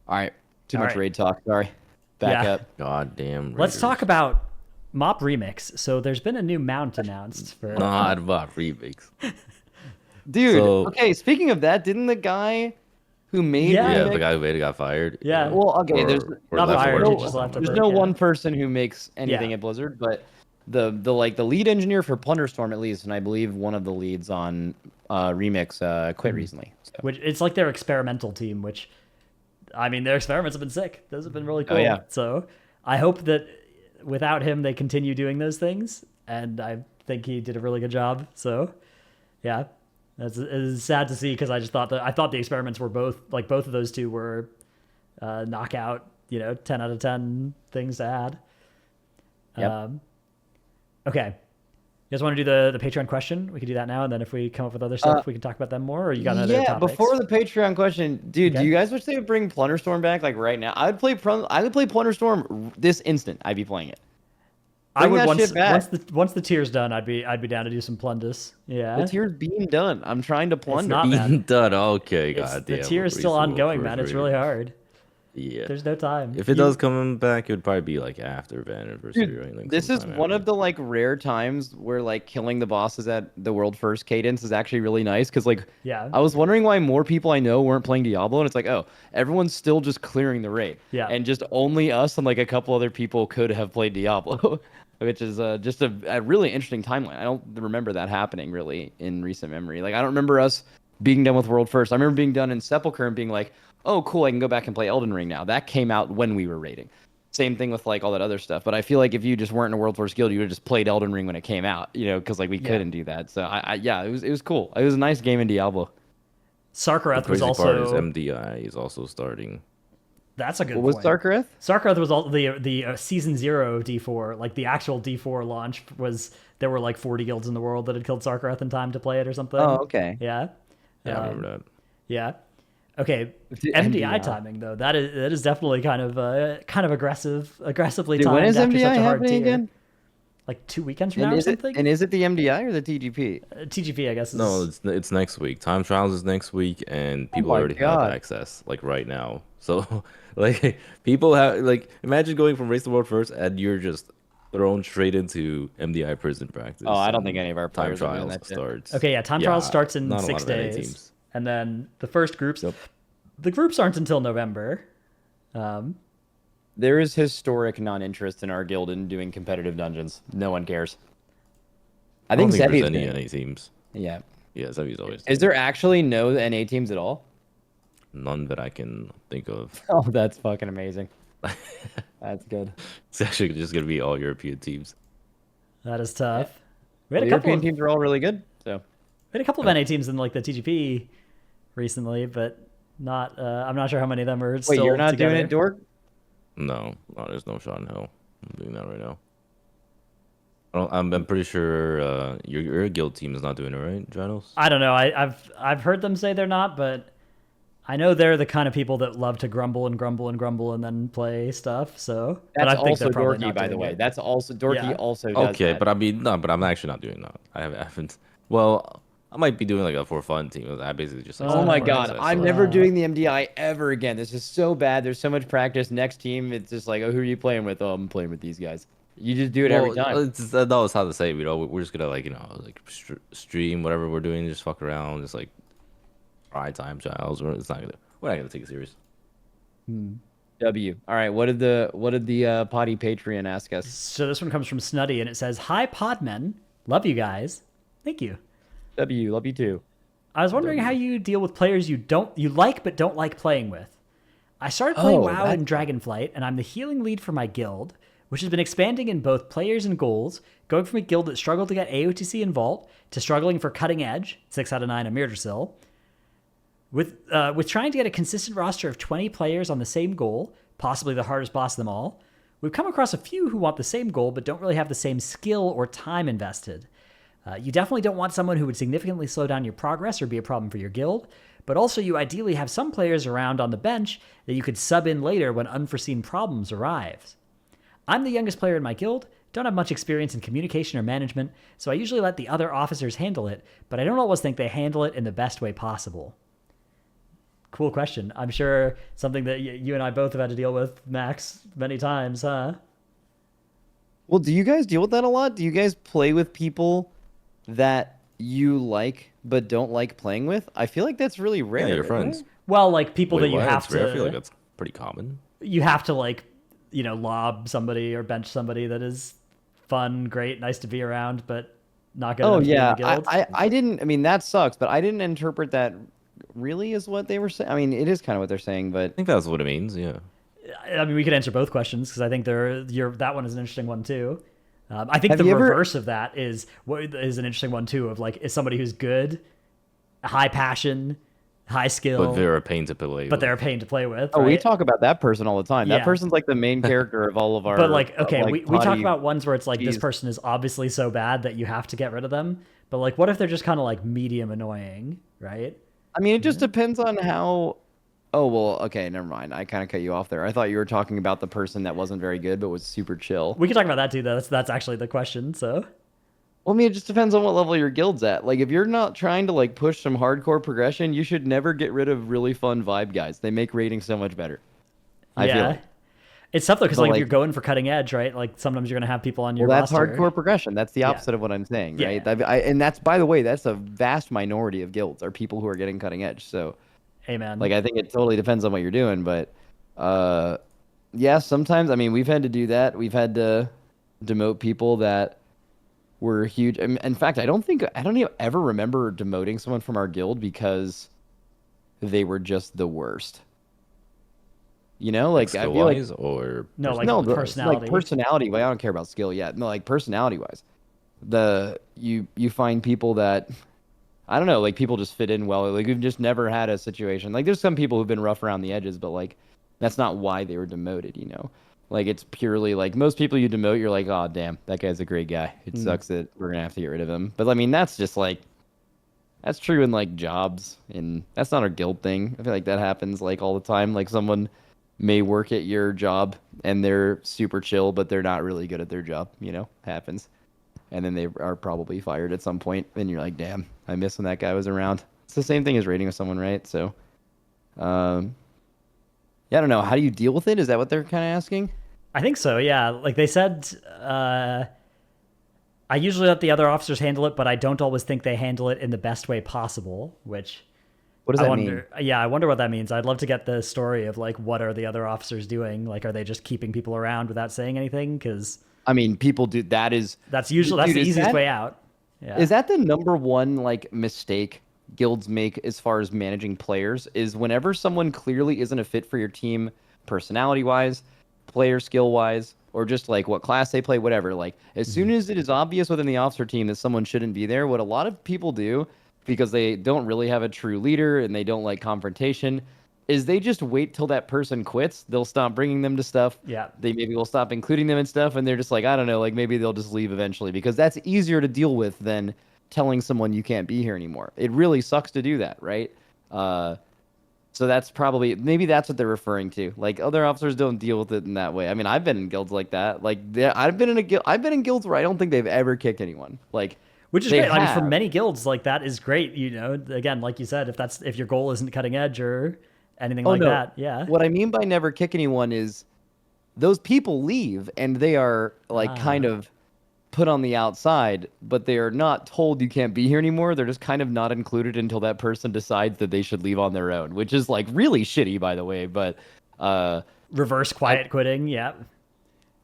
All right, too much raid talk. Sorry, back up. Goddamn. Let's talk about Mop Remix. So there's been a new mount announced for Not about remix. Dude, okay, speaking of that, didn't the guy who made the guy who made it got fired? Yeah. Well, okay, there's not fired, there's no one person who makes anything at Blizzard, but the lead engineer for PLUNDERSTORM at least, and I believe one of the leads on Remix quit recently. So. Which it's like their experimental team, which I mean their experiments have been sick. Those have been really cool. Oh, yeah. So I hope that without him they continue doing those things, and I think he did a really good job. So yeah. It's sad to see because I thought the experiments were both of those two were knockout, 10 out of 10 things to add. Yep. Okay. You guys want to do the Patreon question? We can do that now, and then if we come up with other stuff, we can talk about them more. Or you got other topics? Before the Patreon question, dude, do you guys wish they would bring PLUNDERSTORM back like right now? I would play PLUNDERSTORM this instant. I'd be playing it. I would once the tier's done, I'd be down to do some plunders. Yeah. The tier's being done. I'm trying to plunder. It's not being done. Okay, goddamn. The tier is still ongoing, man. It's really hard. Yeah. There's no time. If it does come back, it would probably be like after Van Anniversary. Dude, or anything. This is one of the like rare times where like killing the bosses at the world first cadence is actually really nice because like I was wondering why more people I know weren't playing Diablo, and it's like, oh, everyone's still just clearing the raid. Yeah. And just only us and like a couple other people could have played Diablo. Which is just a really interesting timeline. I don't remember that happening really in recent memory. Like I don't remember us being done with World First. I remember being done in Sepulchre and being like, oh cool, I can go back and play Elden Ring now. That came out when we were raiding. Same thing with like all that other stuff. But I feel like if you just weren't in a World First guild, you would have just played Elden Ring when it came out, because like we couldn't do that. So it was cool. It was a nice game in Diablo. Sarkareth was also MDI is also starting. That's a good point. What was Sarkareth? Sarkareth was all the season 0 D4, like the actual D4 launch was, there were like 40 guilds in the world that had killed Sarkareth in time to play it or something. Oh, okay. Yeah. Yeah, I remember that. Yeah. Okay, The MDI MDI. timing though, that is definitely kind of aggressively Dude, when timed is after MDI such a hard happening tier. again? Like 2 weekends from now or something. And is it the MDI or the TGP? TGP, I guess, No, is. it's next week. Time trials is next week, and Oh people my already have god. access like right now. So like people have like imagine going from race the world first, and you're just thrown straight into MDI prison Oh, practice I don't think and any of our time players are doing trials that shit. starts. Okay, yeah, time trials Yeah, starts in not a lot 6 of NA days, teams. and then the first groups. Yep. The groups aren't until November. Um, There is historic non-interest in our guild in doing competitive dungeons. No one cares. I don't think think there's Zevi's any doing it. NA teams. Yeah. Yeah, Zevi's always Is there actually no NA teams at all? none that I can think of. Oh, that's fucking amazing. That's good. It's actually just gonna be all European teams. that is tough. We Well, had the a couple European of teams are all really good. So NA teams in like the TGP recently, but not. I'm not sure how many of them are wait, still you're not together. doing it, Dork? No, there's no shot in hell. I'm doing that right now. I'm pretty sure your guild team is not doing it, right, Dranos? I don't know. I've heard them say they're not, but I know they're the kind of people that love to grumble and grumble and grumble and then play stuff. So, but That's I think also they're probably Dorky, not by the doing way. it. That's also Dorky. Yeah. Also does Okay, that. but I mean, no, but I'm actually not doing that. I haven't. Well, I might be doing like a for fun team. I basically just like. Oh sign my up for god, access, I'm so- never doing the MDI ever again. This is so bad. There's so much practice. Next team, it's just like, oh, who are you playing with? Oh, I'm playing with these guys. You just do it every Well, time. It's, that was how to say. We're just gonna like like stream whatever we're doing, just fuck around, just like try time trials. We're not gonna take it serious. W. All right. What did the Poddy Patreon ask us? So this one comes from Snuddy, and it says, "Hi, Podmen. Love you guys. Thank you. W. Love you too. I was wondering how you deal with players you like but don't like playing with. I started playing WoW in Dragonflight, and I'm the healing lead for my guild, which has been expanding in both players and goals, going from a guild that struggled to get AOTC and Vault to struggling for Cutting Edge, 6 out of 9 on Mirdrasil. With trying to get a consistent roster of 20 players on the same goal, possibly the hardest boss of them all, we've come across a few who want the same goal but don't really have the same skill or time invested. You definitely don't want someone who would significantly slow down your progress or be a problem for your guild, but also you ideally have some players around on the bench that you could sub in later when unforeseen problems arise. I'm the youngest player in my guild, don't have much experience in communication or management, so I usually let the other officers handle it, but I don't always think they handle it in the best way possible." Cool question. I'm sure something that you and I both have had to deal with, Max, many times, huh? Well, do you guys deal with that a lot? Do you guys play with people that you like but don't like playing with? I feel like that's really rare. Yeah, your isn't friends. it? Well, like people Wait, that you what? have It's rare? to, I feel like that's pretty common. you have to like, lob somebody or bench somebody that is fun, great, nice to be around, but not good Oh enough to yeah, be in the guild. I didn't. I mean, that sucks, but I didn't interpret that really as what they were saying. I mean, it is kind of what they're saying, but I think that's what it means. Yeah. I mean, we could answer both questions because I think that one is an interesting one too. I think Have the you ever- reverse of that is what is an interesting one too. Of like, is somebody who's good, high passion, high skill, But they're a pain to play. but they're a pain to play with. oh, we right? talk about that person all the time. Yeah. That person's like the main character of all of our. But like, okay, like, we talk Poddy- about ones where it's like this Jeez. person is obviously so bad that you have to get rid of them. But like, what if they're just kind of like medium annoying, right? I mean, it just depends on how. Oh well, okay, never mind. I kind of cut you off there. I thought you were talking about the person that wasn't very good but was super chill. We can talk about that too. Though that's actually the question. So Well, I mean, it just depends on what level your guild's at. Like, if you're not trying to like push some hardcore progression, you should never get rid of really fun vibe guys. They make raiding so much better. I feel like. it's tough though because But, like, if like- you're going for cutting edge, right? Like sometimes you're gonna have people on your Well, that's roster. hardcore progression. That's the opposite of what I'm saying, right? Yeah. And that's, by the way, that's a vast minority of guilds are people who are getting cutting edge. So, Amen. like, I think it totally depends on what you're doing. But, yeah, sometimes, I mean, we've had to do that. We've had to demote people that were huge. In fact, I don't even ever remember demoting someone from our guild because they were just the worst. You know, like I feel like Skill-wise or No, like no, personality. like personality. But I don't care about skill yet. No, like personality wise, you find people that I don't know, like people just fit in well. Like we've just never had a situation like there's some people who've been rough around the edges, but like that's not why they were demoted. You know, like it's purely like most people you demote, you're like, oh damn, that guy's a great guy. It sucks that we're gonna have to get rid of him. But I mean, that's just like That's true in like jobs, and that's not a guild thing. I feel like that happens like all the time. Like someone may work at your job and they're super chill, but they're not really good at their job. Happens. And then they are probably fired at some point, and you're like, damn, I miss when that guy was around. It's the same thing as rating with someone, right? So, yeah, I don't know. How do you deal with it? Is that what they're kind of asking? I think so, yeah. Like they said, I usually let the other officers handle it, but I don't always think they handle it in the best way possible, which What does I that wonder, mean? yeah, I wonder what that means. I'd love to get the story of like what are the other officers doing? Like, are they just keeping people around without saying anything? Because I mean, people do. That is that's usually Dude, the is easiest that- way out. Yeah. Is that the number one like mistake guilds make as far as managing players? Is whenever someone clearly isn't a fit for your team, personality wise, player skill wise, or just like what class they play, whatever. Like as soon as it is obvious within the officer team that someone shouldn't be there, what a lot of people do because they don't really have a true leader and they don't like confrontation, is they just wait till that person quits. They'll stop bringing them to stuff. Yeah. They maybe will stop including them in stuff, and they're just like, I don't know, like maybe they'll just leave eventually because that's easier to deal with than telling someone you can't be here anymore. It really sucks to do that, right? So that's probably maybe that's what they're referring to. Like other officers don't deal with it in that way. I mean, I've been in guilds like that. Like I've been in guilds where I don't think they've ever kicked anyone. Like Which is they great. I mean, for have. many guilds, like that is great. Again, like you said, if your goal isn't cutting edge or anything like no. that, yeah. What I mean by never kick anyone is those people leave and they are like kind of put on the outside, but they are not told you can't be here anymore. They're just kind of not included until that person decides that they should leave on their own, which is like really shitty, by the way. But Reverse quiet quitting, yeah.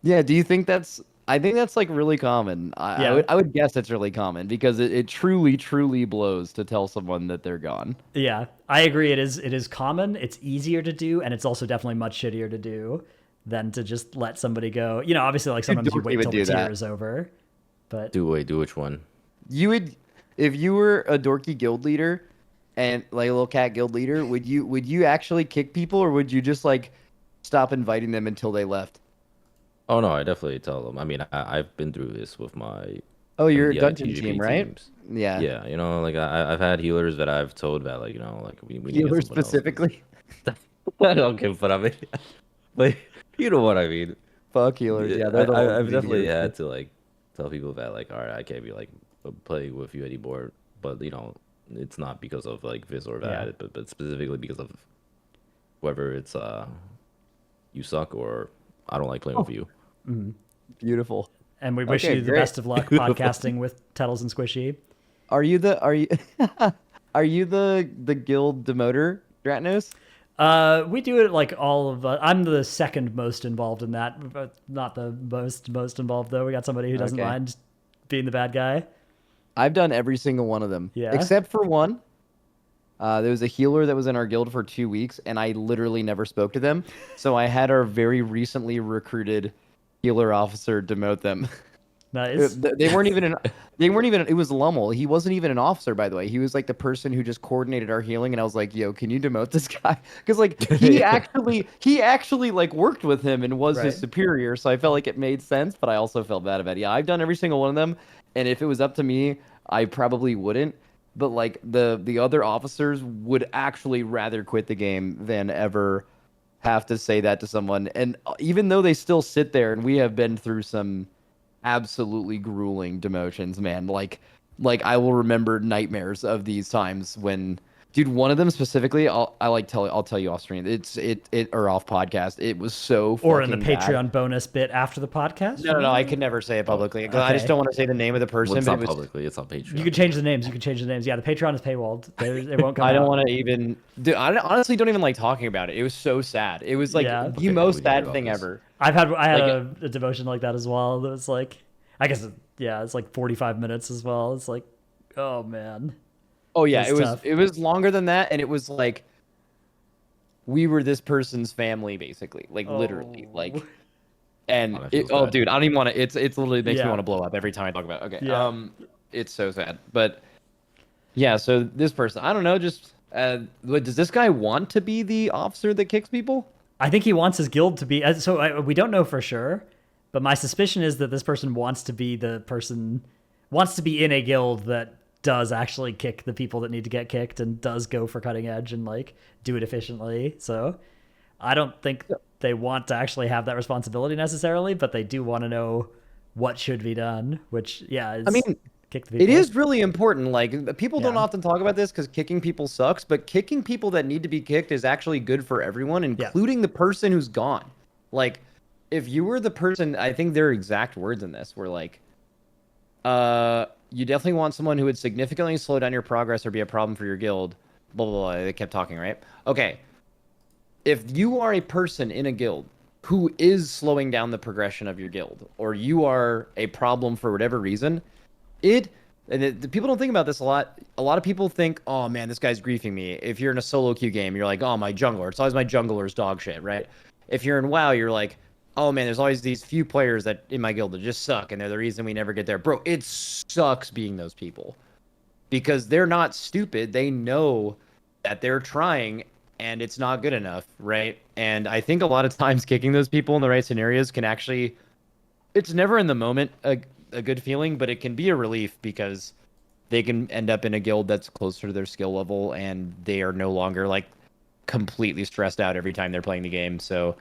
yeah, do you think that's? I think that's like really common. Yeah. I would guess it's really common because it truly, truly blows to tell someone that they're gone. Yeah, I agree. It is common. It's easier to do, and it's also definitely much shittier to do than to just let somebody go. Obviously, like sometimes you Dorki wait would till the do tier that. is over. But Do which one? You would, if you were a dorky guild leader, and like a little cat guild leader, would you actually kick people, or would you just like stop inviting them until they left? Oh no, I definitely tell them. I mean, I've been through this with my Oh, you're a the dungeon ITGP team, right? teams. Yeah. Yeah, like I've had healers that I've told that like like we need to get Healers someone else. specifically. I don't give but I mean, but you know what I mean. Fuck healers. Yeah, they're the ones I've who need definitely healers. had to like tell people that like, all right, I can't be like playing with you anymore. But it's not because of like this or that, Yeah. but specifically because of whether it's you suck or I don't like playing with you. Beautiful. and we wish Okay, you the great. best of luck podcasting with Tettles and Squishy. Are you are you the guild demoter, Dratnos? We do it like all of. I'm the second most involved in that, but not the most involved though. We got somebody who doesn't Okay. mind being the bad guy. I've done every single one of them. Yeah? Except for one. There was a healer that was in our guild for 2 weeks, and I literally never spoke to them. So I had our very recently recruited healer officer demote them. Nice. They weren't even it was Lummel. He wasn't even an officer, by the way. He was like the person who just coordinated our healing, and I was like, yo, can you demote this guy? Because like he actually like worked with him and was his Right. superior, so I felt like it made sense, but I also felt bad about it. Yeah, I've done every single one of them, and if it was up to me, I probably wouldn't. But like the other officers would actually rather quit the game than ever have to say that to someone. And even though they still sit there, and we have been through some absolutely grueling demotions, man. Like I will remember nightmares of these times when, dude, one of them specifically, I'll tell you off stream. It or off podcast. It was so Or in the fucking Patreon bad. bonus bit after the podcast. No, I could never say it publicly. 'Cause I just Okay. don't want to say the name of the person. Well, it's but not it was, publicly, it's on Patreon. You can change the names. Yeah, the Patreon is paywalled. It won't come I don't out. want to even. Dude, I honestly don't even like talking about it. It was so sad. It was like Yeah. the Okay, most we can sad talk thing about this. ever. I had Like- a devotion like that as well. That was like, I guess, it's like 45 minutes as well. It's like, oh man. Oh yeah, It's it was tough. it was longer than that, and it was like we were this person's family, basically, like literally, Oh. like. And Oh, that feels oh, bad. dude, I don't even want to. It's literally makes me Yeah. want to blow up every time I talk about it. Okay, Yeah. it's so sad, but yeah. So this person, I don't know, just does this guy want to be the officer that kicks people? I think he wants his guild to be. We don't know for sure, but my suspicion is that this person wants to be in a guild that does actually kick the people that need to get kicked and does go for cutting edge and like do it efficiently. So I don't think they want to actually have that responsibility necessarily, but they do want to know what should be done, which is, I mean, kick the people. it is really important. Like, people don't Yeah. often talk about this because kicking people sucks, but kicking people that need to be kicked is actually good for everyone, including the person who's gone. Like, if you were the person, I think their exact words in this were like, you definitely want someone who would significantly slow down your progress or be a problem for your guild. Blah, blah, blah. They kept talking, right? Okay. If you are a person in a guild who is slowing down the progression of your guild, or you are a problem for whatever reason, people don't think about this a lot. A lot of people think, oh man, this guy's griefing me. If you're in a solo queue game, you're like, oh, my jungler. It's always my jungler's dog shit, right? If you're in WoW, you're like, oh man, there's always these few players that in my guild that just suck, and they're the reason we never get there. Bro, it sucks being those people. Because they're not stupid. They know that they're trying and it's not good enough, right? And I think a lot of times kicking those people in the right scenarios can actually, it's never in the moment a good feeling, but it can be a relief because they can end up in a guild that's closer to their skill level and they are no longer like completely stressed out every time they're playing the game. So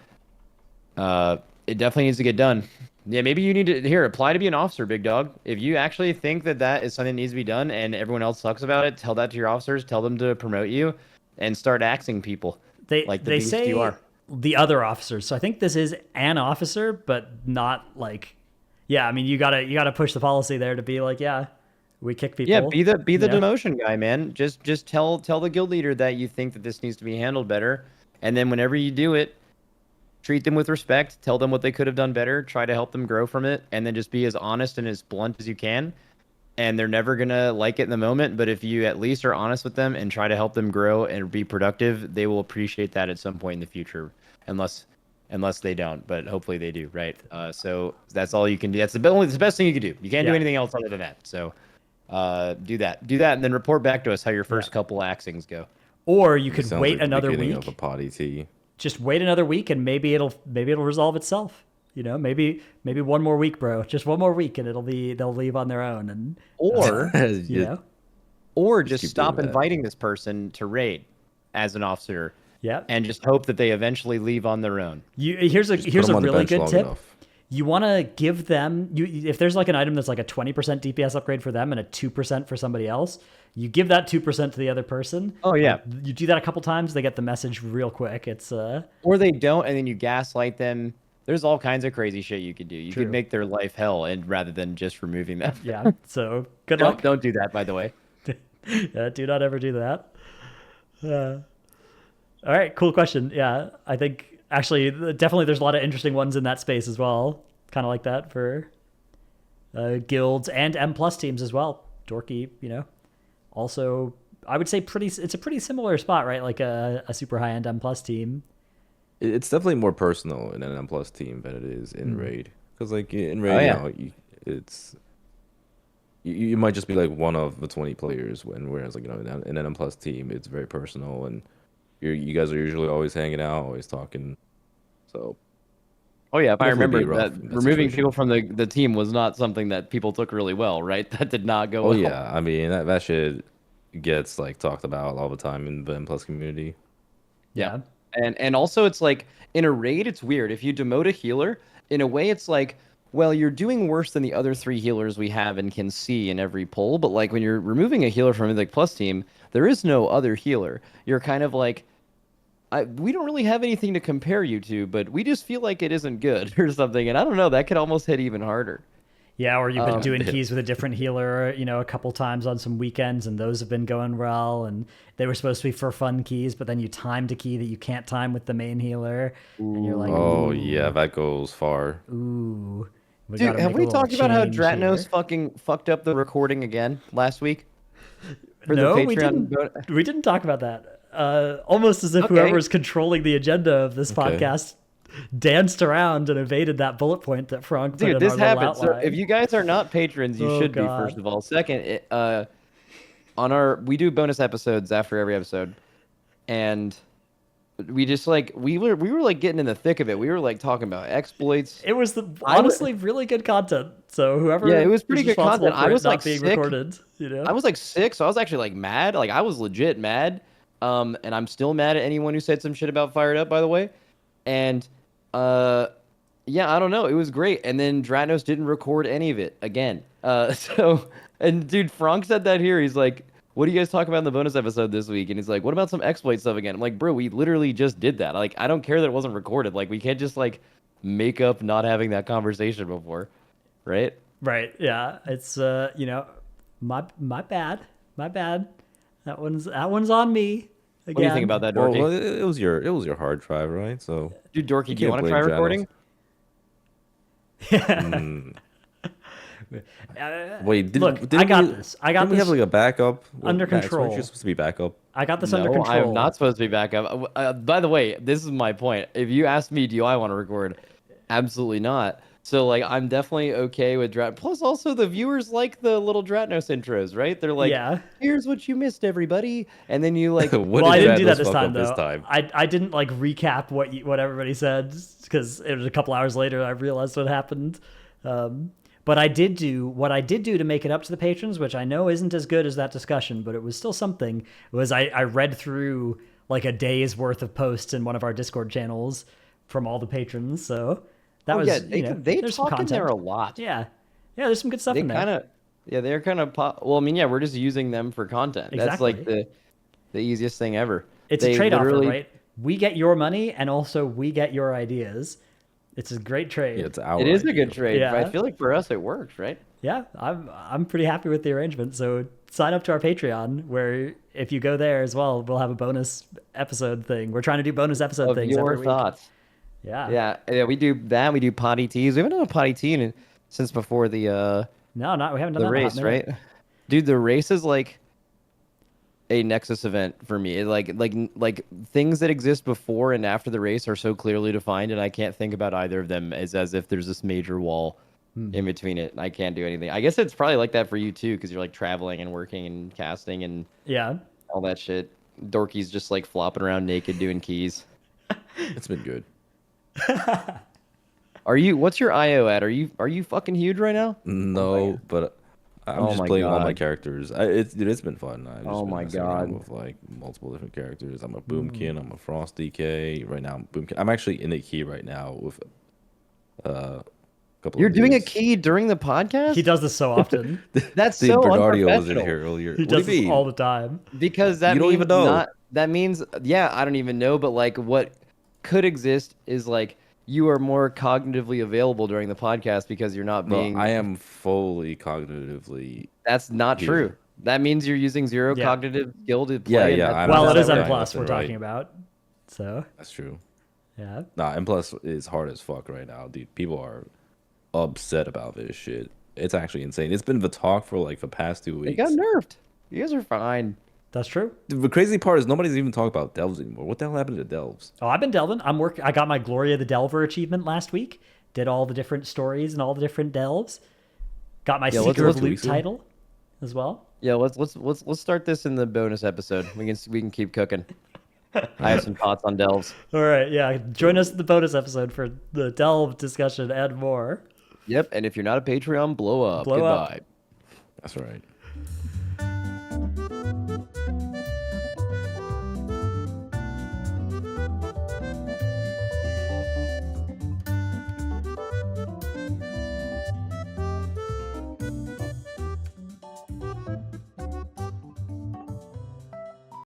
it definitely needs to get done. Yeah, maybe you need to apply to be an officer, big dog. If you actually think that is something that needs to be done and everyone else sucks about it, tell that to your officers, tell them to promote you and start axing people. They say you are. The other officers. So I think this is an officer, but not like, I mean, you gotta push the policy there to be like, we kick people. Yeah, be the demotion guy, man. Just tell the guild leader that you think that this needs to be handled better, and then whenever you do it, treat them with respect, tell them what they could have done better, try to help them grow from it, and then just be as honest and as blunt as you can. And they're never gonna like it in the moment, but if you at least are honest with them and try to help them grow and be productive, they will appreciate that at some point in the future, unless they don't, but hopefully they do, right? So that's all you can do. That's the best thing you can do. You can't do anything else other than that. So do that, and then report back to us how your first couple axings go. Or you could wait like another week. Of a PoddyC. Just wait another week, and maybe it'll resolve itself. You know, maybe one more week, bro. Just one more week, and they'll leave on their own. And or just stop inviting this person to raid as an officer. Yeah, and just hope that they eventually leave on their own. Here's a really good tip. You want to give them if there's like an item that's like a 20% DPS upgrade for them and a 2% for somebody else, you give that 2% to the other person. Oh yeah, you do that a couple times, they get the message real quick. It's or they don't, and then you gaslight them. There's all kinds of crazy shit you could do. You could make their life hell, and rather than just removing them. Yeah. So good luck. Don't do that, by the way. Do not ever do that. All right, cool question. Yeah, I think actually definitely there's a lot of interesting ones in that space as well. Kind of like that for guilds and M+ teams as well. Dorki, also I would say it's a pretty similar spot, right? Like a super high end M+ team. It's definitely more personal in an M+ team than it is in raid, because like in raid, you might just be like one of the 20 players, whereas like in an M+ team, it's very personal, and you guys are usually always hanging out, always talking. So, if I remember that removing people from the team was not something that people took really well, right? That did not go well. Yeah, I mean that shit gets like talked about all the time in the M+ community. Yeah. And also it's like in a raid, it's weird. If you demote a healer, in a way it's like, well, you're doing worse than the other 3 healers we have and can see in every poll. But like when you're removing a healer from the Plus team, there is no other healer. You're kind of like, we don't really have anything to compare you to, but we just feel like it isn't good or something. And I don't know, that could almost hit even harder. Yeah, or you've been doing keys with a different healer, a couple times on some weekends, and those have been going well, and they were supposed to be for fun keys, but then you timed a key that you can't time with the main healer, and you're like, oh yeah, that goes far. Ooh. Dude, have we talked about how Dratnos fucking fucked up the recording again last week? No, we didn't. We didn't talk about that. Almost as if whoever's controlling the agenda of this podcast danced around and evaded that bullet point that Fronk put in this our happens. outline. So if you guys are not patrons, you should be, first of all. Second, we do bonus episodes after every episode, and we just like we were like getting in the thick of it. We were like talking about exploits. It was honestly really good content. So whoever Yeah, it was pretty good responsible content. for I it was not like being sick. recorded, you know. I was like sick, so I was actually like mad. Like I was legit mad. And I'm still mad at anyone who said some shit about Fired Up, by the way. And yeah, I don't know. It was great. And then Dratnos didn't record any of it again. So and dude, Fronk said that here. He's like, what do you guys talk about in the bonus episode this week? And he's like, what about some exploit stuff again? I'm like, bro, we literally just did that. Like, I don't care that it wasn't recorded. Like, we can't just like make up not having that conversation before, right? Right. Yeah. It's you know, my bad. My bad. That one's on me. Again. What do you think about that, Dorki? Well, it was your hard drive, right? So Dude, Dorki, do you can't want to try blame recording? Wait, look, didn't I got we, this. I got didn't we this have like a backup under Max, control. weren't you supposed to be backup? I got this under No, control. I am not supposed to be back up. By the way, this is my point. If you ask me, do I want to record? Absolutely not. So like, I'm definitely okay with Drat. Plus, also the viewers like the little Dratnos intros, right? They're like, Yeah. here's what you missed, everybody, and then you like, What Well, I did didn't do that Dratnos this fuck time up though. this time? I didn't like recap what everybody said because it was a couple hours later I realized what happened. But I did do what I did do to make it up to the patrons, which I know isn't as good as that discussion, but it was still something. Was I read through like a day's worth of posts in one of our Discord channels from all the patrons, so that was yeah, they there's some talk in content there a lot. Yeah, there's some good stuff They in there. kind of, yeah, they're kind of. Well, I mean, yeah, we're just using them for content. That's like Exactly. the easiest thing ever. It's They a trade-off, though, literally- right? We get your money, and also we get your ideas. It's a great trade. Yeah, it's our It is a idea. good trade. Yeah. But I feel like for us it works, right? Yeah, I'm pretty happy with the arrangement. So sign up to our Patreon, where if you go there as well, we'll have a bonus episode thing. We're trying to do bonus episode Of things your every week. thoughts. Yeah. Yeah, we do that. We do potty teas. We haven't done a potty tea since before the No, we haven't done that in a hot race, minute. right? Dude, the race is like a Nexus event for me. It like things that exist before and after the race are so clearly defined, and I can't think about either of them as if there's this major wall in between it. And I can't do anything. I guess it's probably like that for you too, because you're like traveling and working and casting and Yeah. all that shit. Dorky's just like flopping around naked doing keys. It's been good. What's your IO at? Are you fucking huge right now? No, but I'm Oh just my playing all my God. characters. It's been fun. I've just Oh been my messing around God. with like multiple different characters. I'm a Boomkin. I'm a Frost DK. Right now, I'm Boomkin. I'm actually in a key right now with a couple. You're of doing a dudes. key during the podcast? He does this so often. That's See, so Bernardio was in unprofessional. here earlier. He What do does you this mean? all the time. Because that You don't means even know. that means I don't even know, but like what could exist is like you are more cognitively available during the podcast because you're not Well, being I am fully cognitively. That's not Yeah. true. That means you're using zero Yeah. cognitive skill to Yeah, play. and yeah, that's I Well, know it that's is right. M plus That's we're right. talking about. So That's true. yeah. Nah, M plus is hard as fuck right now, dude. People are upset about this shit. It's actually insane. It's been the talk for like the past 2 They weeks. got nerfed. You guys are fine. That's true. The crazy part is nobody's even talking about delves anymore. What the hell happened to delves? Oh, I've been delving. I got my Gloria the Delver achievement last week. Did all the different stories and all the different delves. Got my let's- Seeker of let's- Loot title as well. Yeah, let's start this in the bonus episode. We can keep cooking. I have some thoughts on delves. All right, yeah. Join us in the bonus episode for the delve discussion and more. Yep, and if you're not a Patreon, blow up. Blow up. Goodbye. That's right.